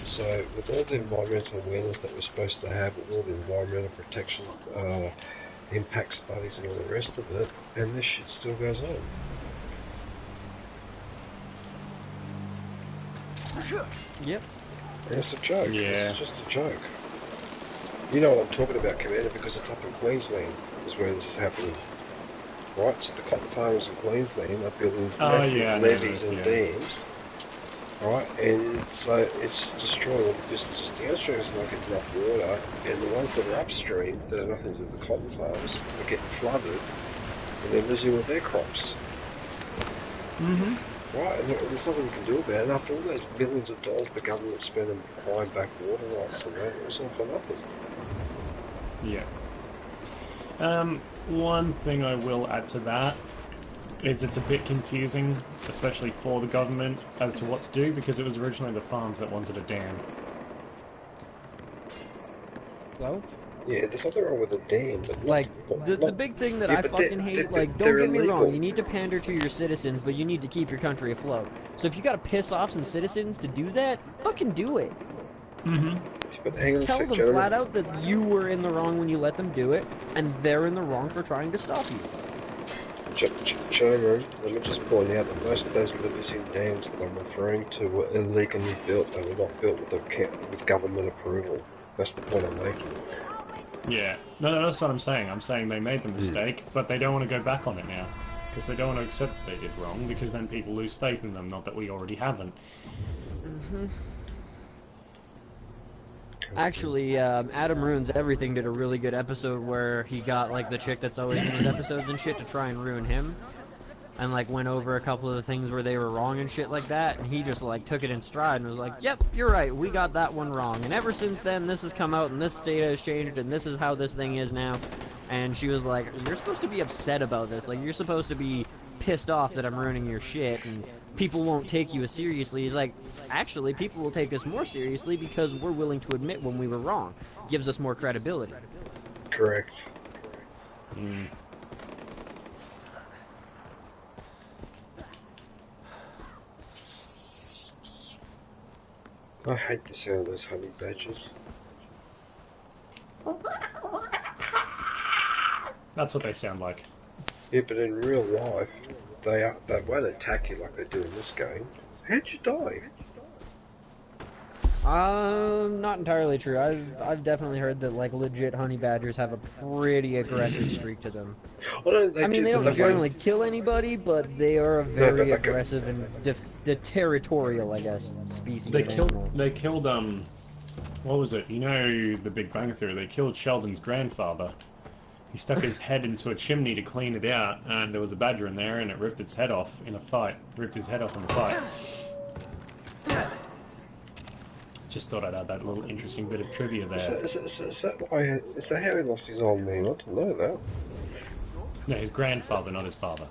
So with all the environmental awareness that we're supposed to have, with all the environmental protection, impact studies and all the rest of it, and this shit still goes on. Yep. And it's a joke. Yeah. It's just a joke. You know what I'm talking about, Commander, because it's up in Queensland is where this is happening. Right? So the cotton farmers in Queensland are building massive levees and dams. Right? And so it's destroying all the businesses. The downstream is not getting enough water, and the ones that are upstream that are nothing to do with the cotton farms are getting flooded, and they're losing all their crops. Mm-hmm. Right, and there's nothing we can do about it. And after all those billions of dollars the government spent on buying back water rights and that, it was all for nothing. Yeah. One thing I will add to that is it's a bit confusing, especially for the government, as to what to do, because it was originally the farms that wanted a dam. Well? Yeah, there's nothing wrong with a dam, but like, the big thing that I fucking hate, like, don't get me wrong, you need to pander to your citizens, but you need to keep your country afloat. So if you gotta piss off some citizens to do that, fucking do it. Mm-hmm. But hang on Tell a sec, them gentlemen. flat out that you were in the wrong when you let them do it, and they're in the wrong for trying to stop you. Gentlemen, let me just point out that most of those legacy dams that I'm referring to were illegally built. They were not built with government approval. That's the point I'm making. Yeah. No, that's what I'm saying. I'm saying they made the mistake, but they don't want to go back on it now. Because they don't want to accept that they did wrong, because then people lose faith in them, not that we already haven't. Mm-hmm. Actually, Adam Ruins Everything did a really good episode where he got, like, the chick that's always in his episodes and shit to try and ruin him. And, like, went over a couple of the things where they were wrong and shit like that. And he just, like, took it in stride and was like, yep, you're right, we got that one wrong. And ever since then, this has come out and this data has changed and this is how this thing is now. And she was like, you're supposed to be upset about this. Like, you're supposed to be pissed off that I'm ruining your shit and people won't take you as seriously. He's like, actually, people will take us more seriously because we're willing to admit when we were wrong. Gives us more credibility. Correct. I hate the sound of those honey badgers. That's what they sound like. Yeah, but in real life, they won't attack you like they do in this game. How'd you die? Not entirely true. I've definitely heard that, like, legit honey badgers have a pretty aggressive streak to them. Well, I mean, they don't generally kill anybody, but they are a very aggressive and territorial, I guess, species. They killed what was it? You know, the Big Bang Theory. They killed Sheldon's grandfather. He stuck his head into a chimney to clean it out, and there was a badger in there, and it ripped its head off in a fight. Ripped his head off in a fight. Just thought I'd add that little interesting bit of trivia there. Is that how he lost his old man? I didn't know that. No, his grandfather, not his father.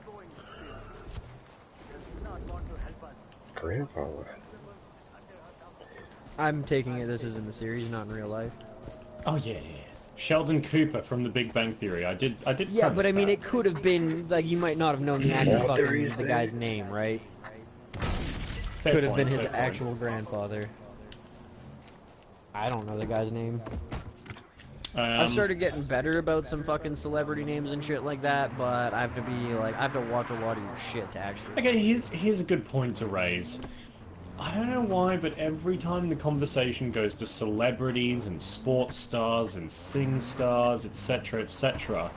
Grandfather. I'm taking it this is in the series, not in real life. Oh yeah. Sheldon Cooper from The Big Bang Theory. I did. Yeah, but I mean, that. it could have been like you might not have known the actor fucking the guy's name, right? Could have been his actual grandfather. I don't know the guy's name. I've started getting better about some fucking celebrity names and shit like that, but I have to watch a lot of your shit to actually. Okay, here's a good point to raise. I don't know why, but every time the conversation goes to celebrities and sports stars and sing stars, etc., etc.,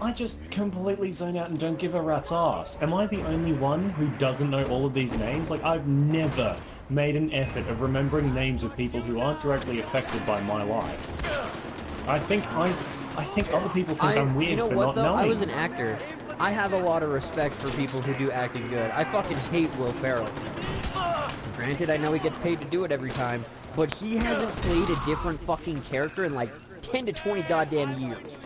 I just completely zone out and don't give a rat's ass. Am I the only one who doesn't know all of these names? Like, I've never made an effort of remembering names of people who aren't directly affected by my life. I think other people think I'm weird for not knowing. I was an actor. I have a lot of respect for people who do acting good. I fucking hate Will Ferrell. Granted, I know he gets paid to do it every time, but he hasn't played a different fucking character in like 10 to 20 goddamn years.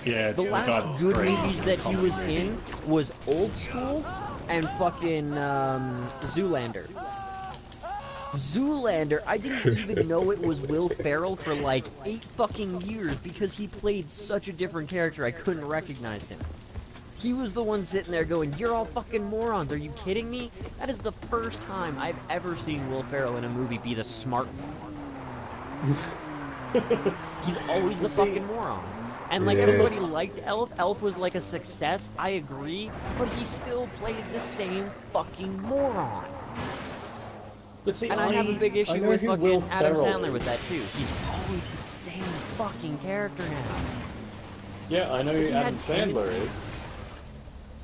Yeah, the last good movies that he was in was Old School and fucking Zoolander. Zoolander, I didn't even know it was Will Ferrell for like 8 fucking years because he played such a different character I couldn't recognize him. He was the one sitting there going, "You're all fucking morons, are you kidding me?" That is the first time I've ever seen Will Ferrell in a movie be the smart one. He's always the fucking moron. And like everybody liked Elf. Elf was like a success, I agree, but he still played the same fucking moron. But see, and I have a big issue with fucking Adam Sandler with that too. He's always the same fucking character now. Yeah, I know who Adam Sandler is.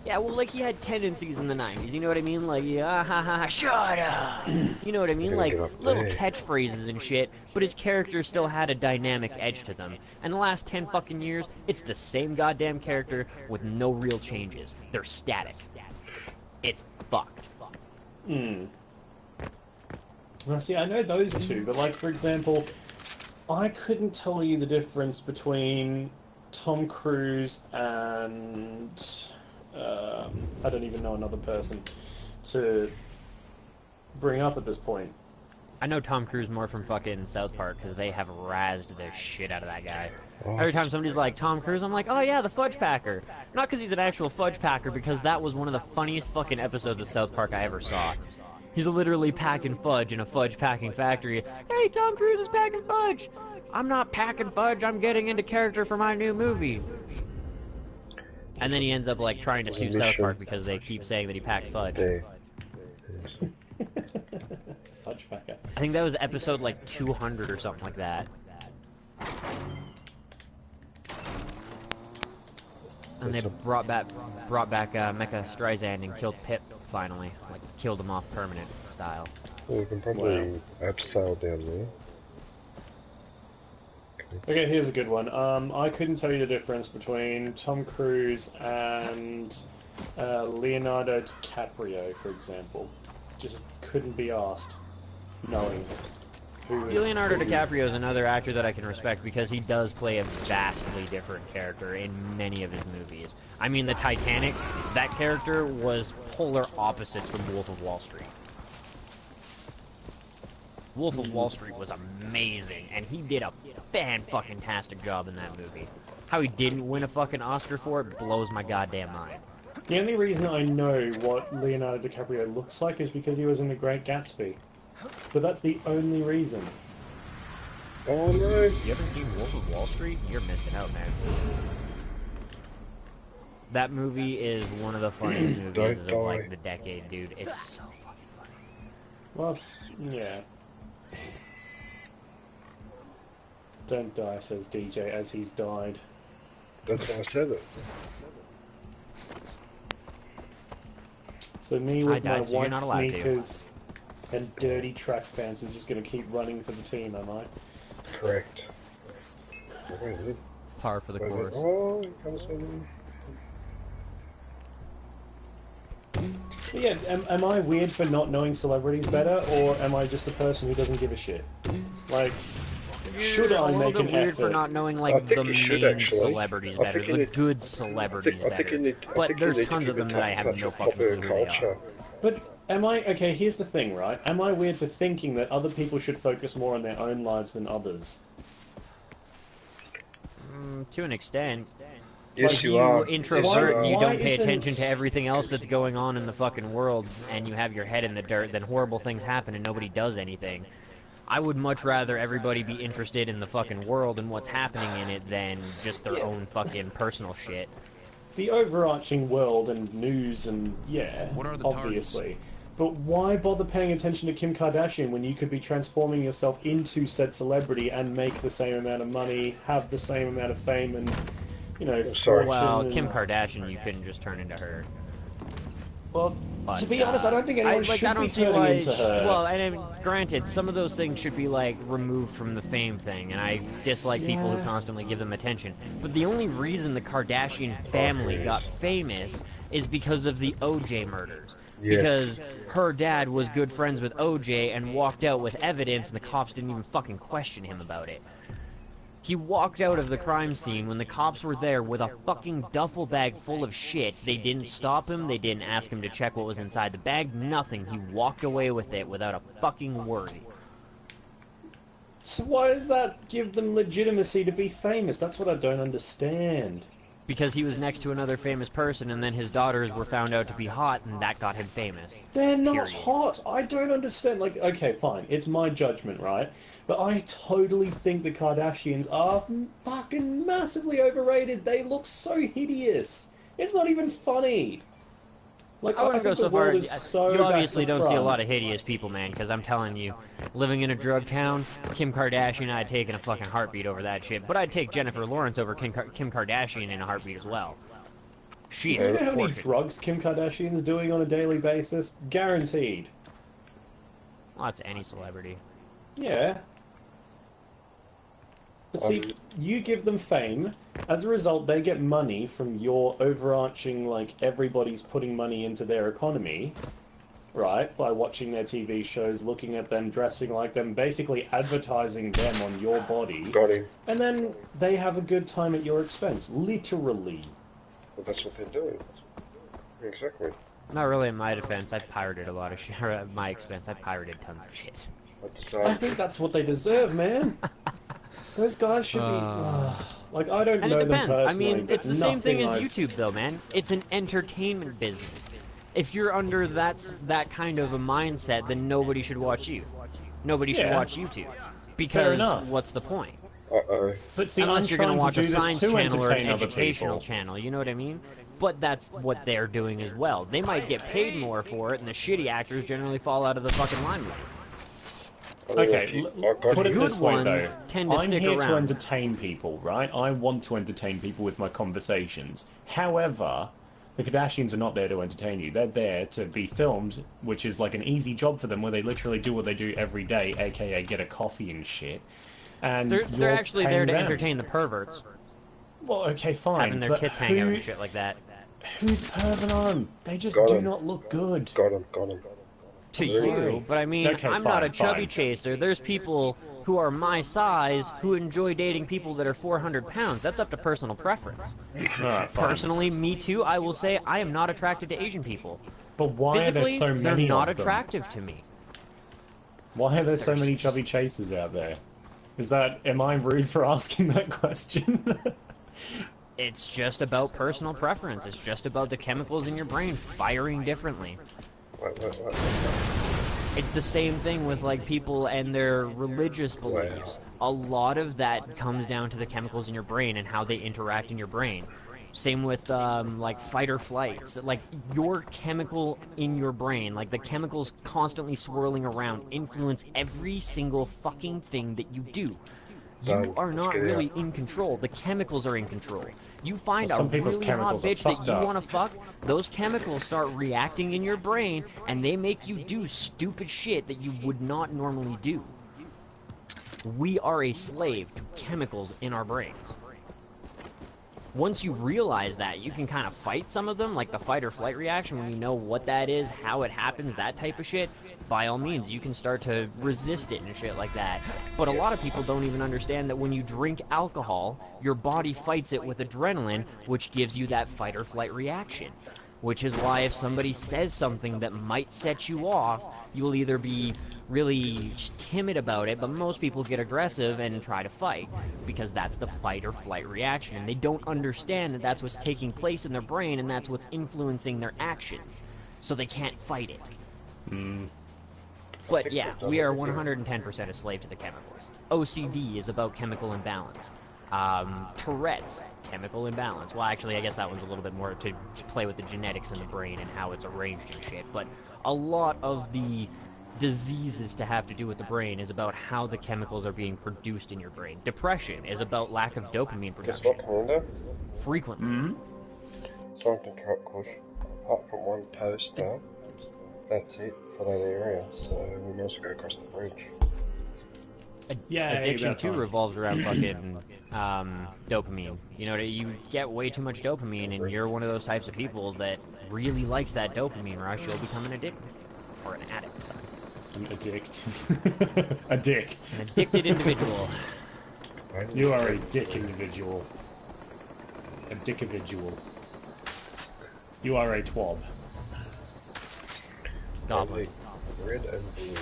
Yeah, well, like, he had tendencies in the 90s, you know what I mean? Like, yeah, ha ha ha, shut up! You know what I mean? Like, little catchphrases and shit, but his characters still had a dynamic edge to them. And the last 10 fucking years, it's the same goddamn character with no real changes. They're static. It's fucked. Well, see, I know those two, but, like, for example, I couldn't tell you the difference between Tom Cruise and... I don't even know another person to bring up at this point. I know Tom Cruise more from fucking South Park because they have razzed the shit out of that guy. Every time somebody's like, Tom Cruise, I'm like, oh yeah, the Fudge Packer. Not because he's an actual Fudge Packer, because that was one of the funniest fucking episodes of South Park I ever saw. He's literally packing fudge in a fudge packing factory. Hey, Tom Cruise is packing fudge! I'm not packing fudge, I'm getting into character for my new movie. And then he ends up like trying to sue South Park because they keep saying that he packs fudge. Fudge packer. I think that was episode like 200 or something like that. And they brought back Mecha Streisand and killed Pip finally, like killed him off permanent style. Well, we can probably abseil down there. Okay, here's a good one. I couldn't tell you the difference between Tom Cruise and Leonardo DiCaprio, for example. Just couldn't be asked knowing who is Leonardo DiCaprio is another actor that I can respect because he does play a vastly different character in many of his movies. I mean, the Titanic, that character was polar opposites from Wolf of Wall Street. Wolf of Wall Street was amazing, and he did a fan-fucking-tastic job in that movie. How he didn't win a fucking Oscar for it blows my goddamn mind. The only reason I know what Leonardo DiCaprio looks like is because he was in The Great Gatsby. But that's the only reason. Oh no! You haven't seen Wolf of Wall Street? You're missing out, man. That movie is one of the funniest movies of like the decade, dude. It's so fucking funny. Well, yeah. Don't die, says DJ, as he's died. That's why I said it. So me with my so you're white not allowed sneakers and dirty track pants is just going to keep running for the team, am I? Correct. Par for the course. Oh, he comes in. Yeah, am I weird for not knowing celebrities better, or am I just a person who doesn't give a shit? Like, should I make an weird effort? for not knowing like I think the you should, main actually. celebrities I better, think you the need- good celebrities better. But there's tons of them that I have no fucking clue who they are. But am I... Okay, here's the thing, right? Am I weird for thinking that other people should focus more on their own lives than others? To an extent. Yes, If you are. introvert and you Why don't pay isn't- attention to everything else that's going on in the fucking world, and you have your head in the dirt, then horrible things happen and nobody does anything. I would much rather everybody be interested in the fucking world and what's happening in it than just their own fucking personal shit. The overarching world and news and, yeah, What are the obviously. But why bother paying attention to Kim Kardashian when you could be transforming yourself into said celebrity and make the same amount of money, have the same amount of fame and, you know, fortune Well, and... Kim Kardashian, you couldn't just turn into her. Well, But, to be honest, I don't think anyone should I be don't see turning why. into her. Well, and I mean, granted, some of those things should be like removed from the fame thing, and I dislike people who constantly give them attention. But the only reason the Kardashian family got famous is because of the OJ murders. Yes. Because her dad was good friends with OJ and walked out with evidence, and the cops didn't even fucking question him about it. He walked out of the crime scene when the cops were there with a fucking duffel bag full of shit. They didn't stop him, they didn't ask him to check what was inside the bag, nothing. He walked away with it without a fucking worry. So why does that give them legitimacy to be famous? That's what I don't understand. Because he was next to another famous person, and then his daughters were found out to be hot, and that got him famous. They're not Period. hot. I don't understand. Like, okay, fine. It's my judgment, right? But I totally think the Kardashians are fucking massively overrated. They look so hideous. It's not even funny. Like, I wouldn't go think the so far. world is so You obviously back to don't see a front. lot of hideous people, man, because I'm telling you, living in a drug town, Kim Kardashian, I'd take in a fucking heartbeat over that shit. But I'd take Jennifer Lawrence over Kim Kardashian in a heartbeat as well. She You know is how many fortunate. drugs Kim Kardashian's doing on a daily basis? Guaranteed. Well, that's any celebrity. Yeah. But see, you give them fame. As a result, they get money from your overarching, like, everybody's putting money into their economy, right? By watching their TV shows, looking at them, dressing like them, basically advertising them on your body. Got him. And then they have a good time at your expense. Literally. Well, that's what they're doing. Exactly. Not really in my defense. I pirated a lot of shit. Or at my expense, I pirated tons of shit. That's, I think that's what they deserve, man. Those guys should be... like, I don't And know it them depends. I personally, mean, but it's the same thing as nothing YouTube, though, man. It's an entertainment business. If you're under that kind of a mindset, then nobody should watch you. Nobody should Yeah. watch YouTube. Fair Because enough. what's the point? Uh-oh. But see, Unless I'm you're going to trying watch to a do this science to channel or an entertain other educational people. channel, you know what I mean? But that's what they're doing as well. They might get paid more for it, and the shitty actors generally fall out of the fucking limelight. Okay, put it Good this way ones though. tend to I'm stick here to around. entertain people, right? I want to entertain people with my conversations. However, the Kardashians are not there to entertain you. They're there to be filmed, which is like an easy job for them, where they literally do what they do every day, aka get a coffee and shit. And They're you're actually there paying to them. entertain the perverts, Well, okay, fine. having their but tits hang out and shit like that. Who's perving on them? They just Got do 'em. not look good. Got him, got him. To Really? you, but I mean, Okay, I'm not a fine, chubby fine. chaser. There's people who are my size who enjoy dating people that are 400 pounds. That's up to personal preference. Alright, fine. Personally, me too, I will say I am not attracted to Asian people. But why are there Physically, so they're many not of them? attractive to me. Why are there so There's many just- chubby chasers out there? Am I rude for asking that question? It's just about personal preference. It's just about the chemicals in your brain firing differently. Wait. It's the same thing with like people and their religious beliefs. A lot of that comes down to the chemicals in your brain and how they interact in your brain. Same with like fight or flight. So, like your chemical in your brain, like the chemicals constantly swirling around, influence every single fucking thing that you do. You Right, are let's not get it really out. in control. The chemicals are in control. You find Well, some a people's really hot chemicals are bitch that fucked you up. want to fuck, those chemicals start reacting in your brain, and they make you do stupid shit that you would not normally do. We are a slave to chemicals in our brains. once you realize that, you can kind of fight some of them, like the fight or flight reaction, when you know what that is, how it happens, that type of shit. By all means, you can start to resist it and shit like that. But a lot of people don't even understand that when you drink alcohol, your body fights it with adrenaline, which gives you that fight or flight reaction. Which is why if somebody says something that might set you off, you'll either be really timid about it, but most people get aggressive and try to fight, because that's the fight or flight reaction, and they don't understand that that's what's taking place in their brain, and that's what's influencing their actions, so they can't fight it. But yeah, we are 110% a slave to the chemicals. OCD is about chemical imbalance. Tourette's, chemical imbalance. Well, actually, I guess that one's a little bit more to play with the genetics in the brain and how it's arranged and shit, but a lot of the diseases to have to do with the brain is about how the chemicals are being produced in your brain. Depression is about lack of dopamine Guess production. what, Commander? Frequently. Sorry to interrupt, Kush. Apart from one poster, that's it for that area, so we might as well go across the bridge. Addiction too revolves around fucking dopamine. You know, you get way too much dopamine, and you're one of those types of people that really likes that dopamine rush. You'll become an addict, or an addict. Sorry. An addict. A dick. An addicted individual. You are a dick individual. A dickividual. You are a twab. Goblin. Red and blue.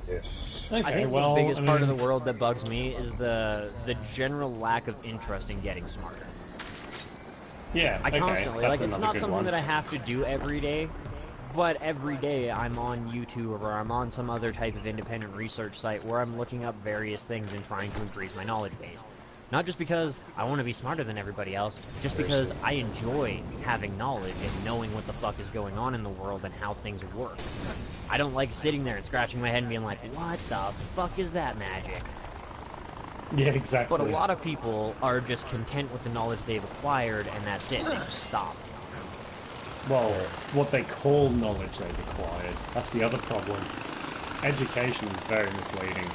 Yes. Okay, I think well, the biggest part of the world that bugs me is the general lack of interest in getting smarter. Yeah, I constantly, that's like, it's another not good something one. that I have to do every day, but every day I'm on YouTube or I'm on some other type of independent research site where I'm looking up various things and trying to increase my knowledge base. Not just because I want to be smarter than everybody else, just because I enjoy having knowledge and knowing what the fuck is going on in the world and how things work. I don't like sitting there and scratching my head and being like, what the fuck is that magic? Yeah, exactly. But a lot of people are just content with the knowledge they've acquired, and that's it. They just stop. Well, what they call knowledge they've acquired. That's the other problem. Education is very misleading.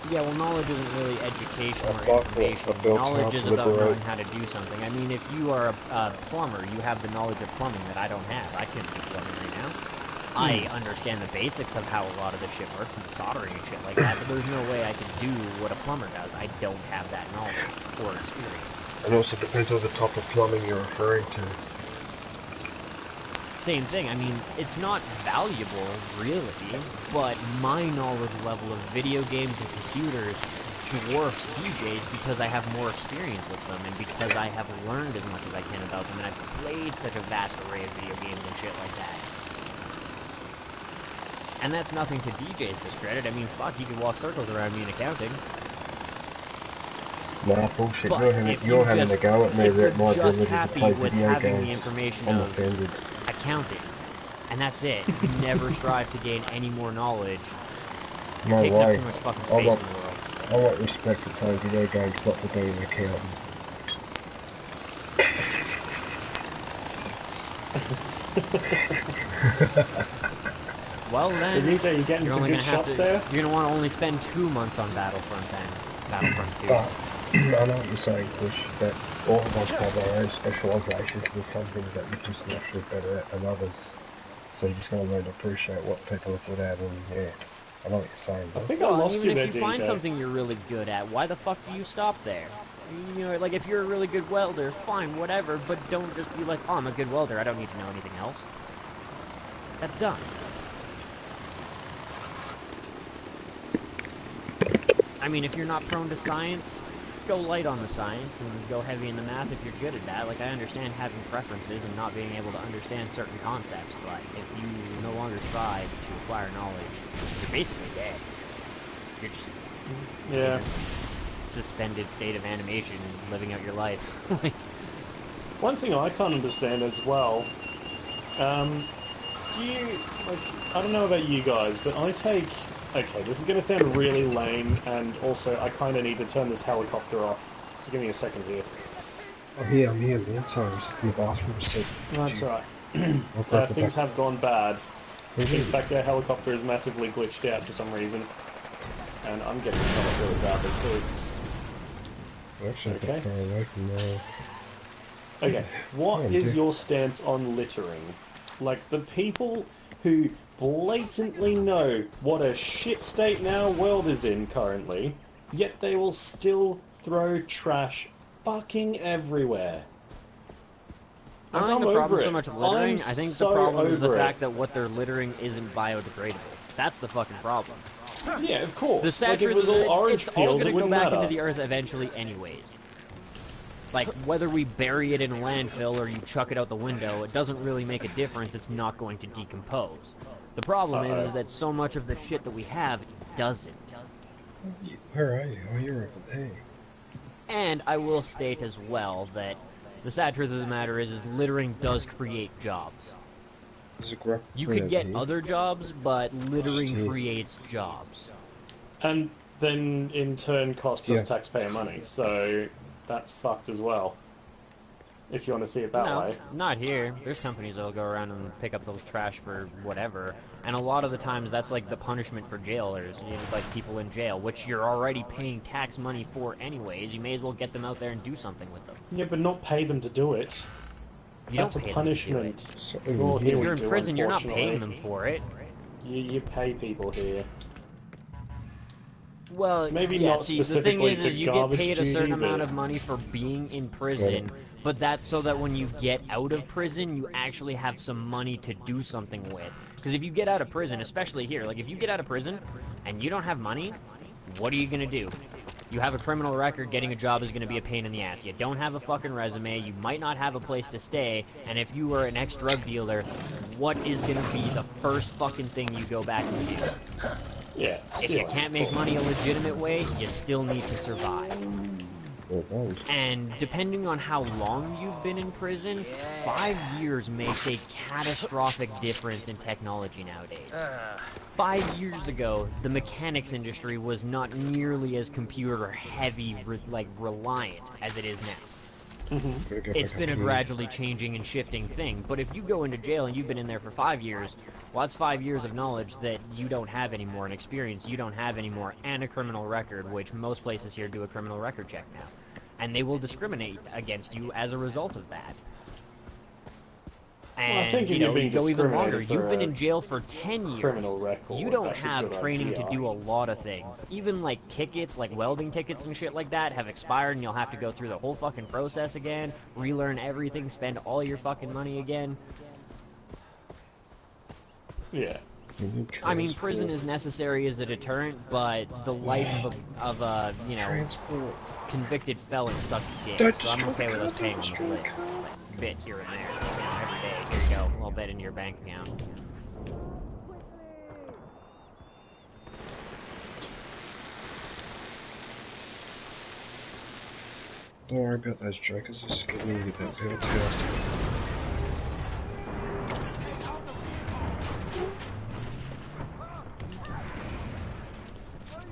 Yeah, well, knowledge isn't really education or thought that information. a built Knowledge house is would about liberate- knowing how to do something. I mean, if you are a plumber, you have the knowledge of plumbing that I don't have. I can't do plumbing right now. I understand the basics of how a lot of this shit works and soldering and shit like that, but there's no way I can do what a plumber does. I don't have that knowledge or experience. And also depends on the type of plumbing you're referring to. Same thing. I mean, it's not valuable, really, but my knowledge level of video games and computers dwarfs DJ's because I have more experience with them and because I have learned as much as I can about them and I've played such a vast array of video games and shit like that. And that's nothing to DJ's discredit. I mean, fuck, you can walk circles around me in accounting. Nah, bullshit. But You're having a go at me that my just ability to happy play with video having games. the information I'm of offended. accounting, and that's it. You never strive to gain any more knowledge. No Taking up way. too much fucking I space in want, the world. I want respect for playing video games, not for being an accountant. Well then, DJ, you're getting you're some only good gonna have shots to. there? You're gonna want to only spend 2 months on Battlefront then. Battlefront 2. But I know what you're saying, Push, that all of us have our own specialisations. There's some things that you're just naturally better at than others. So you just gotta learn to appreciate what people are good at, and yeah, I know what you're saying. I Bro. think I Well, lost even you there, if you find DJ. something you're really good at, why the fuck do you stop there? You know, like if you're a really good welder, fine, whatever, but don't just be like, oh, I'm a good welder, I don't need to know anything else. That's dumb. I mean, if you're not prone to science, go light on the science and go heavy in the math if you're good at that. Like, I understand having preferences and not being able to understand certain concepts, but if you no longer strive to acquire knowledge, you're basically dead. You're just in Yeah. a suspended state of animation, living out your life. Like, One thing I can't understand as well, do you, like, I don't know about you guys, but I take, okay, this is going to sound really lame, and also I kind of need to turn this helicopter off, so give me a second here. I'm here, man. Sorry, I was in the bathroom. So That's alright. I'll grab the Things back. have gone bad. Really? In fact, our helicopter is massively glitched out for some reason. and I'm getting somewhat really badly too. Actually, Okay. far away from there. Okay, what Oh, is dear. your stance on littering? Like, the people who blatantly know what a shit state our world is in currently, yet they will still throw trash fucking everywhere. I don't Like, think the I'm problem over is so it. much littering. I'm I think so the problem is the over it. fact that what they're littering isn't biodegradable. That's the fucking problem. Yeah, of course. The sad Like, if it truth was is all orange it's all peels, going it to go wouldn't back matter. into the earth eventually anyways. Like, whether we bury it in a landfill or you chuck it out the window, it doesn't really make a difference. It's not going to decompose. The problem is that so much of the shit that we have doesn't. Where are you? Oh, you're over there. And I will state as well that the sad truth of the matter is littering does create jobs. There's a grub You tree could get over here. other jobs, but littering Still. creates jobs. And then, in turn, costs us Yeah. taxpayer money, so that's fucked as well. If you want to see it that No, way. not here. There's companies that'll go around and pick up the trash for whatever, and a lot of the times that's like the punishment for jailers, you know, like people in jail, which you're already paying tax money for anyways. You may as well get them out there and do something with them. Yeah, but not pay them to do it. You That's don't a pay punishment. them to do it. Something Well, in here If we you're in do, prison, you're not paying unfortunately. them for it. You pay people here. Well, Maybe yeah, not see, the thing specifically is for you get garbage paid a certain duty, amount but- of money for being in prison, but that's so that when you get out of prison, you actually have some money to do something with. Because if you get out of prison, especially here, like if you get out of prison and you don't have money, what are you gonna do? You have a criminal record, getting a job is gonna be a pain in the ass. You don't have a fucking resume, you might not have a place to stay, and if you were an ex-drug dealer, what is gonna be the first fucking thing you go back and do? Yeah. If you stealing, can't of make course. money a legitimate way, you still need to survive. And depending on how long you've been in prison, 5 years makes a catastrophic difference in technology nowadays. 5 years ago, the mechanics industry was not nearly as computer heavy, reliant as it is now. It's been a gradually changing and shifting thing, but if you go into jail and you've been in there for 5 years, well, that's 5 years of knowledge that you don't have anymore, and experience you don't have anymore, and a criminal record, which most places here do a criminal record check now. And they will discriminate against you as a result of that. I And, think if you you're know, being you go even longer. discriminated You've for been a in jail for 10 years. criminal record, You don't that's a have good training idea. to do a lot of things. Even, like, tickets, like welding tickets and shit like that have expired, and you'll have to go through the whole fucking process again, relearn everything, spend all your fucking money again. Yeah. I mean, prison is necessary as a deterrent, but the life of a, you know, Transport. convicted felon sucks dick, Don't so I'm destroy okay with the us car, paying them destroy a the little car. bit here and there, you know, every day. Here you go, a little bit into your bank account. Don't worry about those jokers, just get me with that penalty after.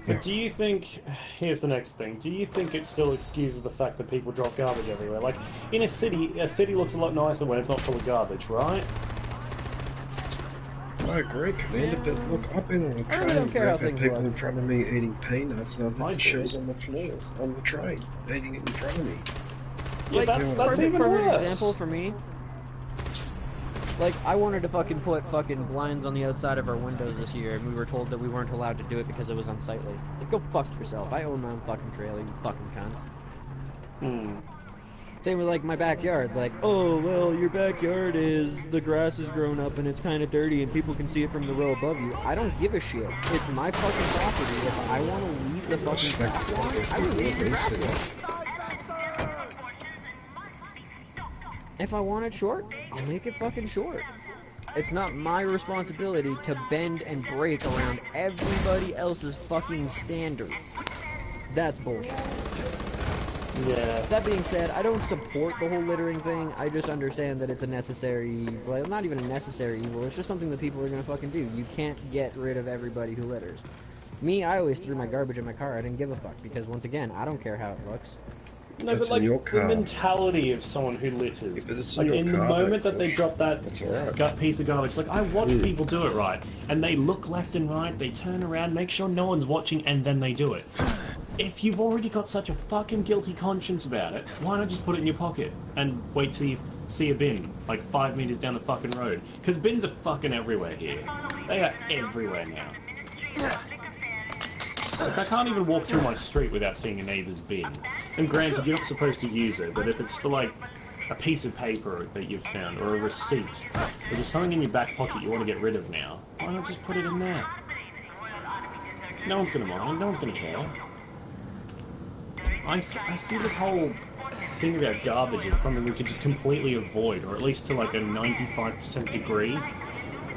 But do you think, here's the next thing, do you think it still excuses the fact that people drop garbage everywhere? Like, in a city looks a lot nicer when it's not full of garbage, right? I agree, Commander, but look, I've been on a I really train don't care where how I've had things people work. in front of me eating peanuts, and I've I had the do. shells on the floor, on the train, eating it in front of me. Yeah, Like, that's perfect even perfect worse. example for me. Like, I wanted to fucking put fucking blinds on the outside of our windows this year, and we were told that we weren't allowed to do it because it was unsightly. Like, go fuck yourself. I own my own fucking trailer, you fucking cunts. Hmm. Same with, like, my backyard. Like, oh, well, your backyard is, the grass is grown up and it's kind of dirty and people can see it from the row above you. I don't give a shit. It's my fucking property. If I want to leave the fucking grass lawn, I will leave the grass lawn. If I want it short, I'll make it fucking short. It's not my responsibility to bend and break around everybody else's fucking standards. That's bullshit. Yeah. That being said, I don't support the whole littering thing. I just understand that it's a necessary, well, not even a necessary evil. It's just something that people are gonna fucking do. You can't get rid of everybody who litters. Me, I always threw my garbage in my car. I didn't give a fuck because, once again, I don't care how it looks. No, That's but in your like the car. mentality of someone who litters. Yeah, but it's like in your in the car, moment that Bush. they drop that That's alright. gut piece of garbage, like I watch people do it right, and they look left and right, they turn around, make sure no one's watching, and then they do it. If you've already got such a fucking guilty conscience about it, why not just put it in your pocket and wait till you see a bin like 5 meters down the fucking road? Because bins are fucking everywhere here. They are everywhere now. Like, I can't even walk through my street without seeing a neighbour's bin. And granted, you're not supposed to use it, but if it's for, like, a piece of paper that you've found, or a receipt, or just something in your back pocket you want to get rid of now, why not just put it in there? No one's going to mind, no one's going to care. I see this whole thing about garbage as something we could just completely avoid, or at least to, like, a 95% degree.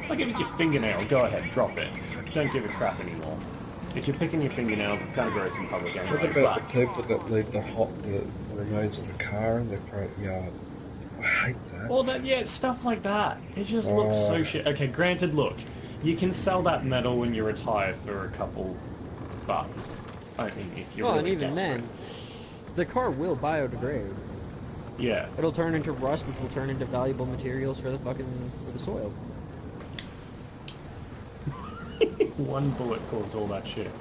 Like, if it's your fingernail, go ahead, drop it. Don't give a crap anymore. If you're picking your fingernails, it's kind of gross in public anyway. What about the people that leave the remains of the car in their front yard? I hate that. Well, yeah, stuff like that. It just looks so shit. Okay, granted, look, you can sell that metal when you retire for a couple bucks. I mean, if you're really and even desperate. then, the car will biodegrade. Yeah. It'll turn into rust, which will turn into valuable materials for the soil. One bullet caused all that shit.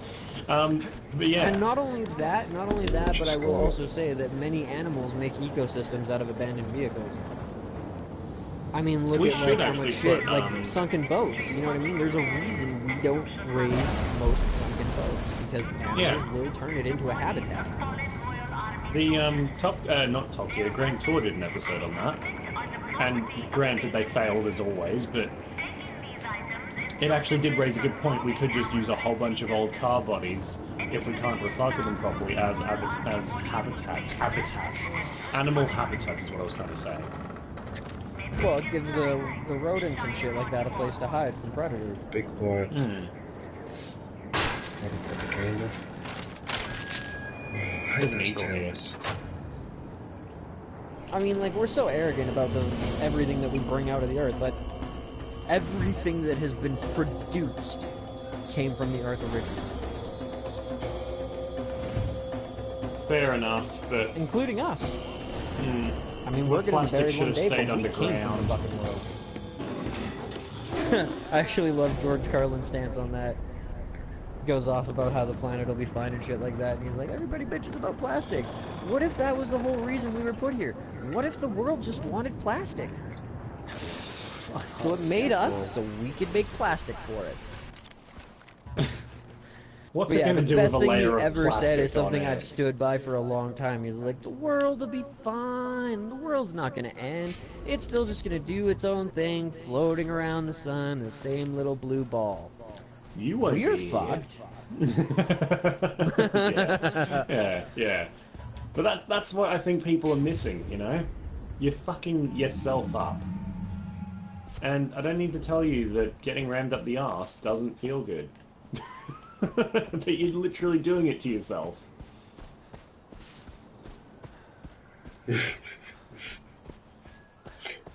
But yeah. And not only that, but I will also say that many animals make ecosystems out of abandoned vehicles. I mean, look at like how much shit, like sunken boats. You know what I mean? There's a reason we don't raise most sunken boats, because animals will turn it into a habitat. The not Top Gear, Grand Tour did an episode on that, and granted they failed as always, but it actually did raise a good point. We could just use a whole bunch of old car bodies if we can't recycle them properly as habitats. Animal habitats is what I was trying to say. Well, it gives the rodents and shit like that a place to hide from predators. Be quiet. I mean, like, we're so arrogant about everything that we bring out of the earth, but everything that has been produced came from the earth originally. Fair enough, but including us. I mean, we're going to be buried one day, but we came from the fucking world. I actually love George Carlin's stance on that. Goes off about how the planet will be fine and shit like that, and he's like, everybody bitches about plastic. What if that was the whole reason we were put here? What if the world just wanted plastic? So it made us so we could make plastic for it. What's it going to do with a layer of plastic? The best thing he ever said is something on I've stood by for a long time. He's like, the world will be fine. The world's not going to end. It's still just going to do its own thing, floating around the sun, the same little blue ball. We're fucked. yeah. But that's what I think people are missing, you know? You're fucking yourself up. And I don't need to tell you that getting rammed up the arse doesn't feel good. But you're literally doing it to yourself.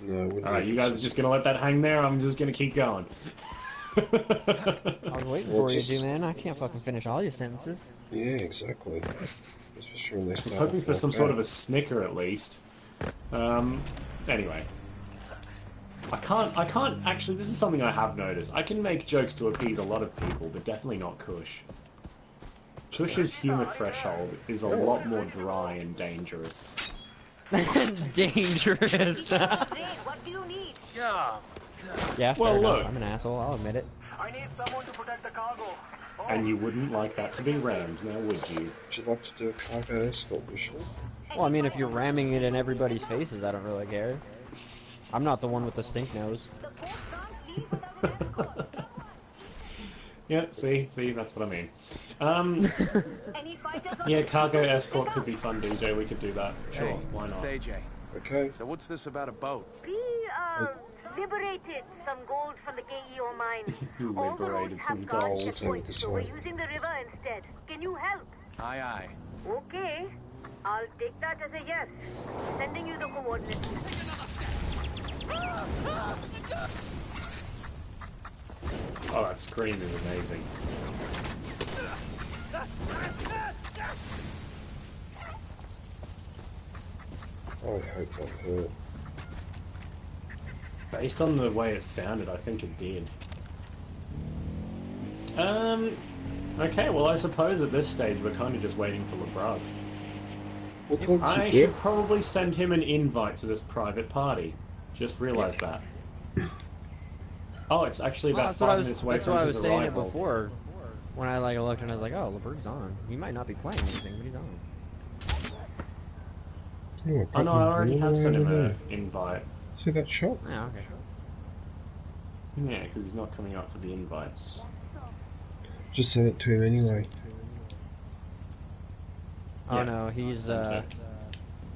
No. Alright, you guys are just gonna let that hang there? I'm just gonna keep going. I was waiting for you, G-Man. I can't fucking finish all your sentences. Yeah, exactly. Especially when they I was hoping for some sort of a snicker at least. Anyway. I can't actually, this is something I have noticed. I can make jokes to appease a lot of people, but definitely not Kush. Kush's humor threshold is a lot more dry and dangerous. Dangerous. What do you need? Yeah, well, look. I'm an asshole, I'll admit it. I need someone to protect the cargo. And you wouldn't like that to be rammed, now would you? Would you like to do a cargo escort mission? Well, I mean, if you're ramming it in everybody's faces, I don't really care. I'm not the one with the stink nose. Yeah, see, that's what I mean. Yeah, cargo escort could be fun, DJ. We could do that. Sure, why not? It's AJ. Okay. So what's this about a boat? We liberated some gold from the KEO mine. All the roads Liberated some have guard gold. checkpoints, so we're using the river instead. Can you help? Aye, aye. Okay. I'll take that as a yes. Sending you the coordinates. Oh, that scream is amazing. I hope that hurt. Based on the way it sounded, I think it did. Okay, well I suppose at this stage we're kind of just waiting for LeBron. What time I did you should probably send him an invite to this private party. Just realised that. Oh, it's actually about 5 minutes away That's from what I his was saying it arrival. before. When I like looked and I was like, oh, LeBurg's on. He might not be playing anything, but he's on. Oh no, I already have sent him an an invite. See that shot? Yeah, okay. Yeah, because he's not coming up for the invites. Just send it to him anyway. Oh Yeah. no, he's Okay.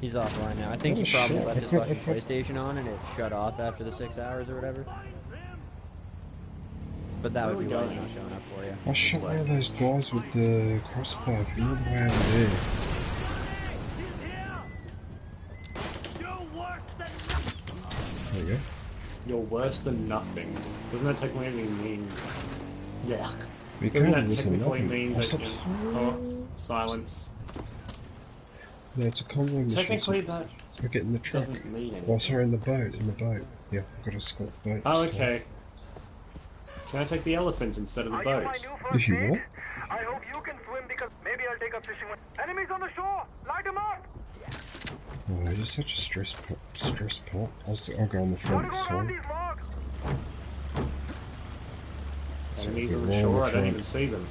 offline now. I think he Oh, probably shit. left his fucking PlayStation on and it shut off after the 6 hours or whatever. But that Where would are be we why going? he's not showing up for you. I shot one of those guys with the crossbow from all the way over there. There you go. You're worse than nothing. Doesn't that technically mean... Yeah. You Doesn't can't that listen technically nothing. mean Oh, that... stop. Oh, silence. No, it's a convoy mission. Technically So that we're getting the truck. doesn't mean anything. Oh, sorry, in the boat. Yeah, I've got a Scott boat. Oh, this time. okay. Can I take the elephant instead of the boat? If you want. I hope you can swim because maybe I'll take up fishing with enemies on the shore. Light them up. Oh, you're such a stress pot. I'll go on the front this time. These logs. Enemies on Yeah, the shore, I don't front. even see them.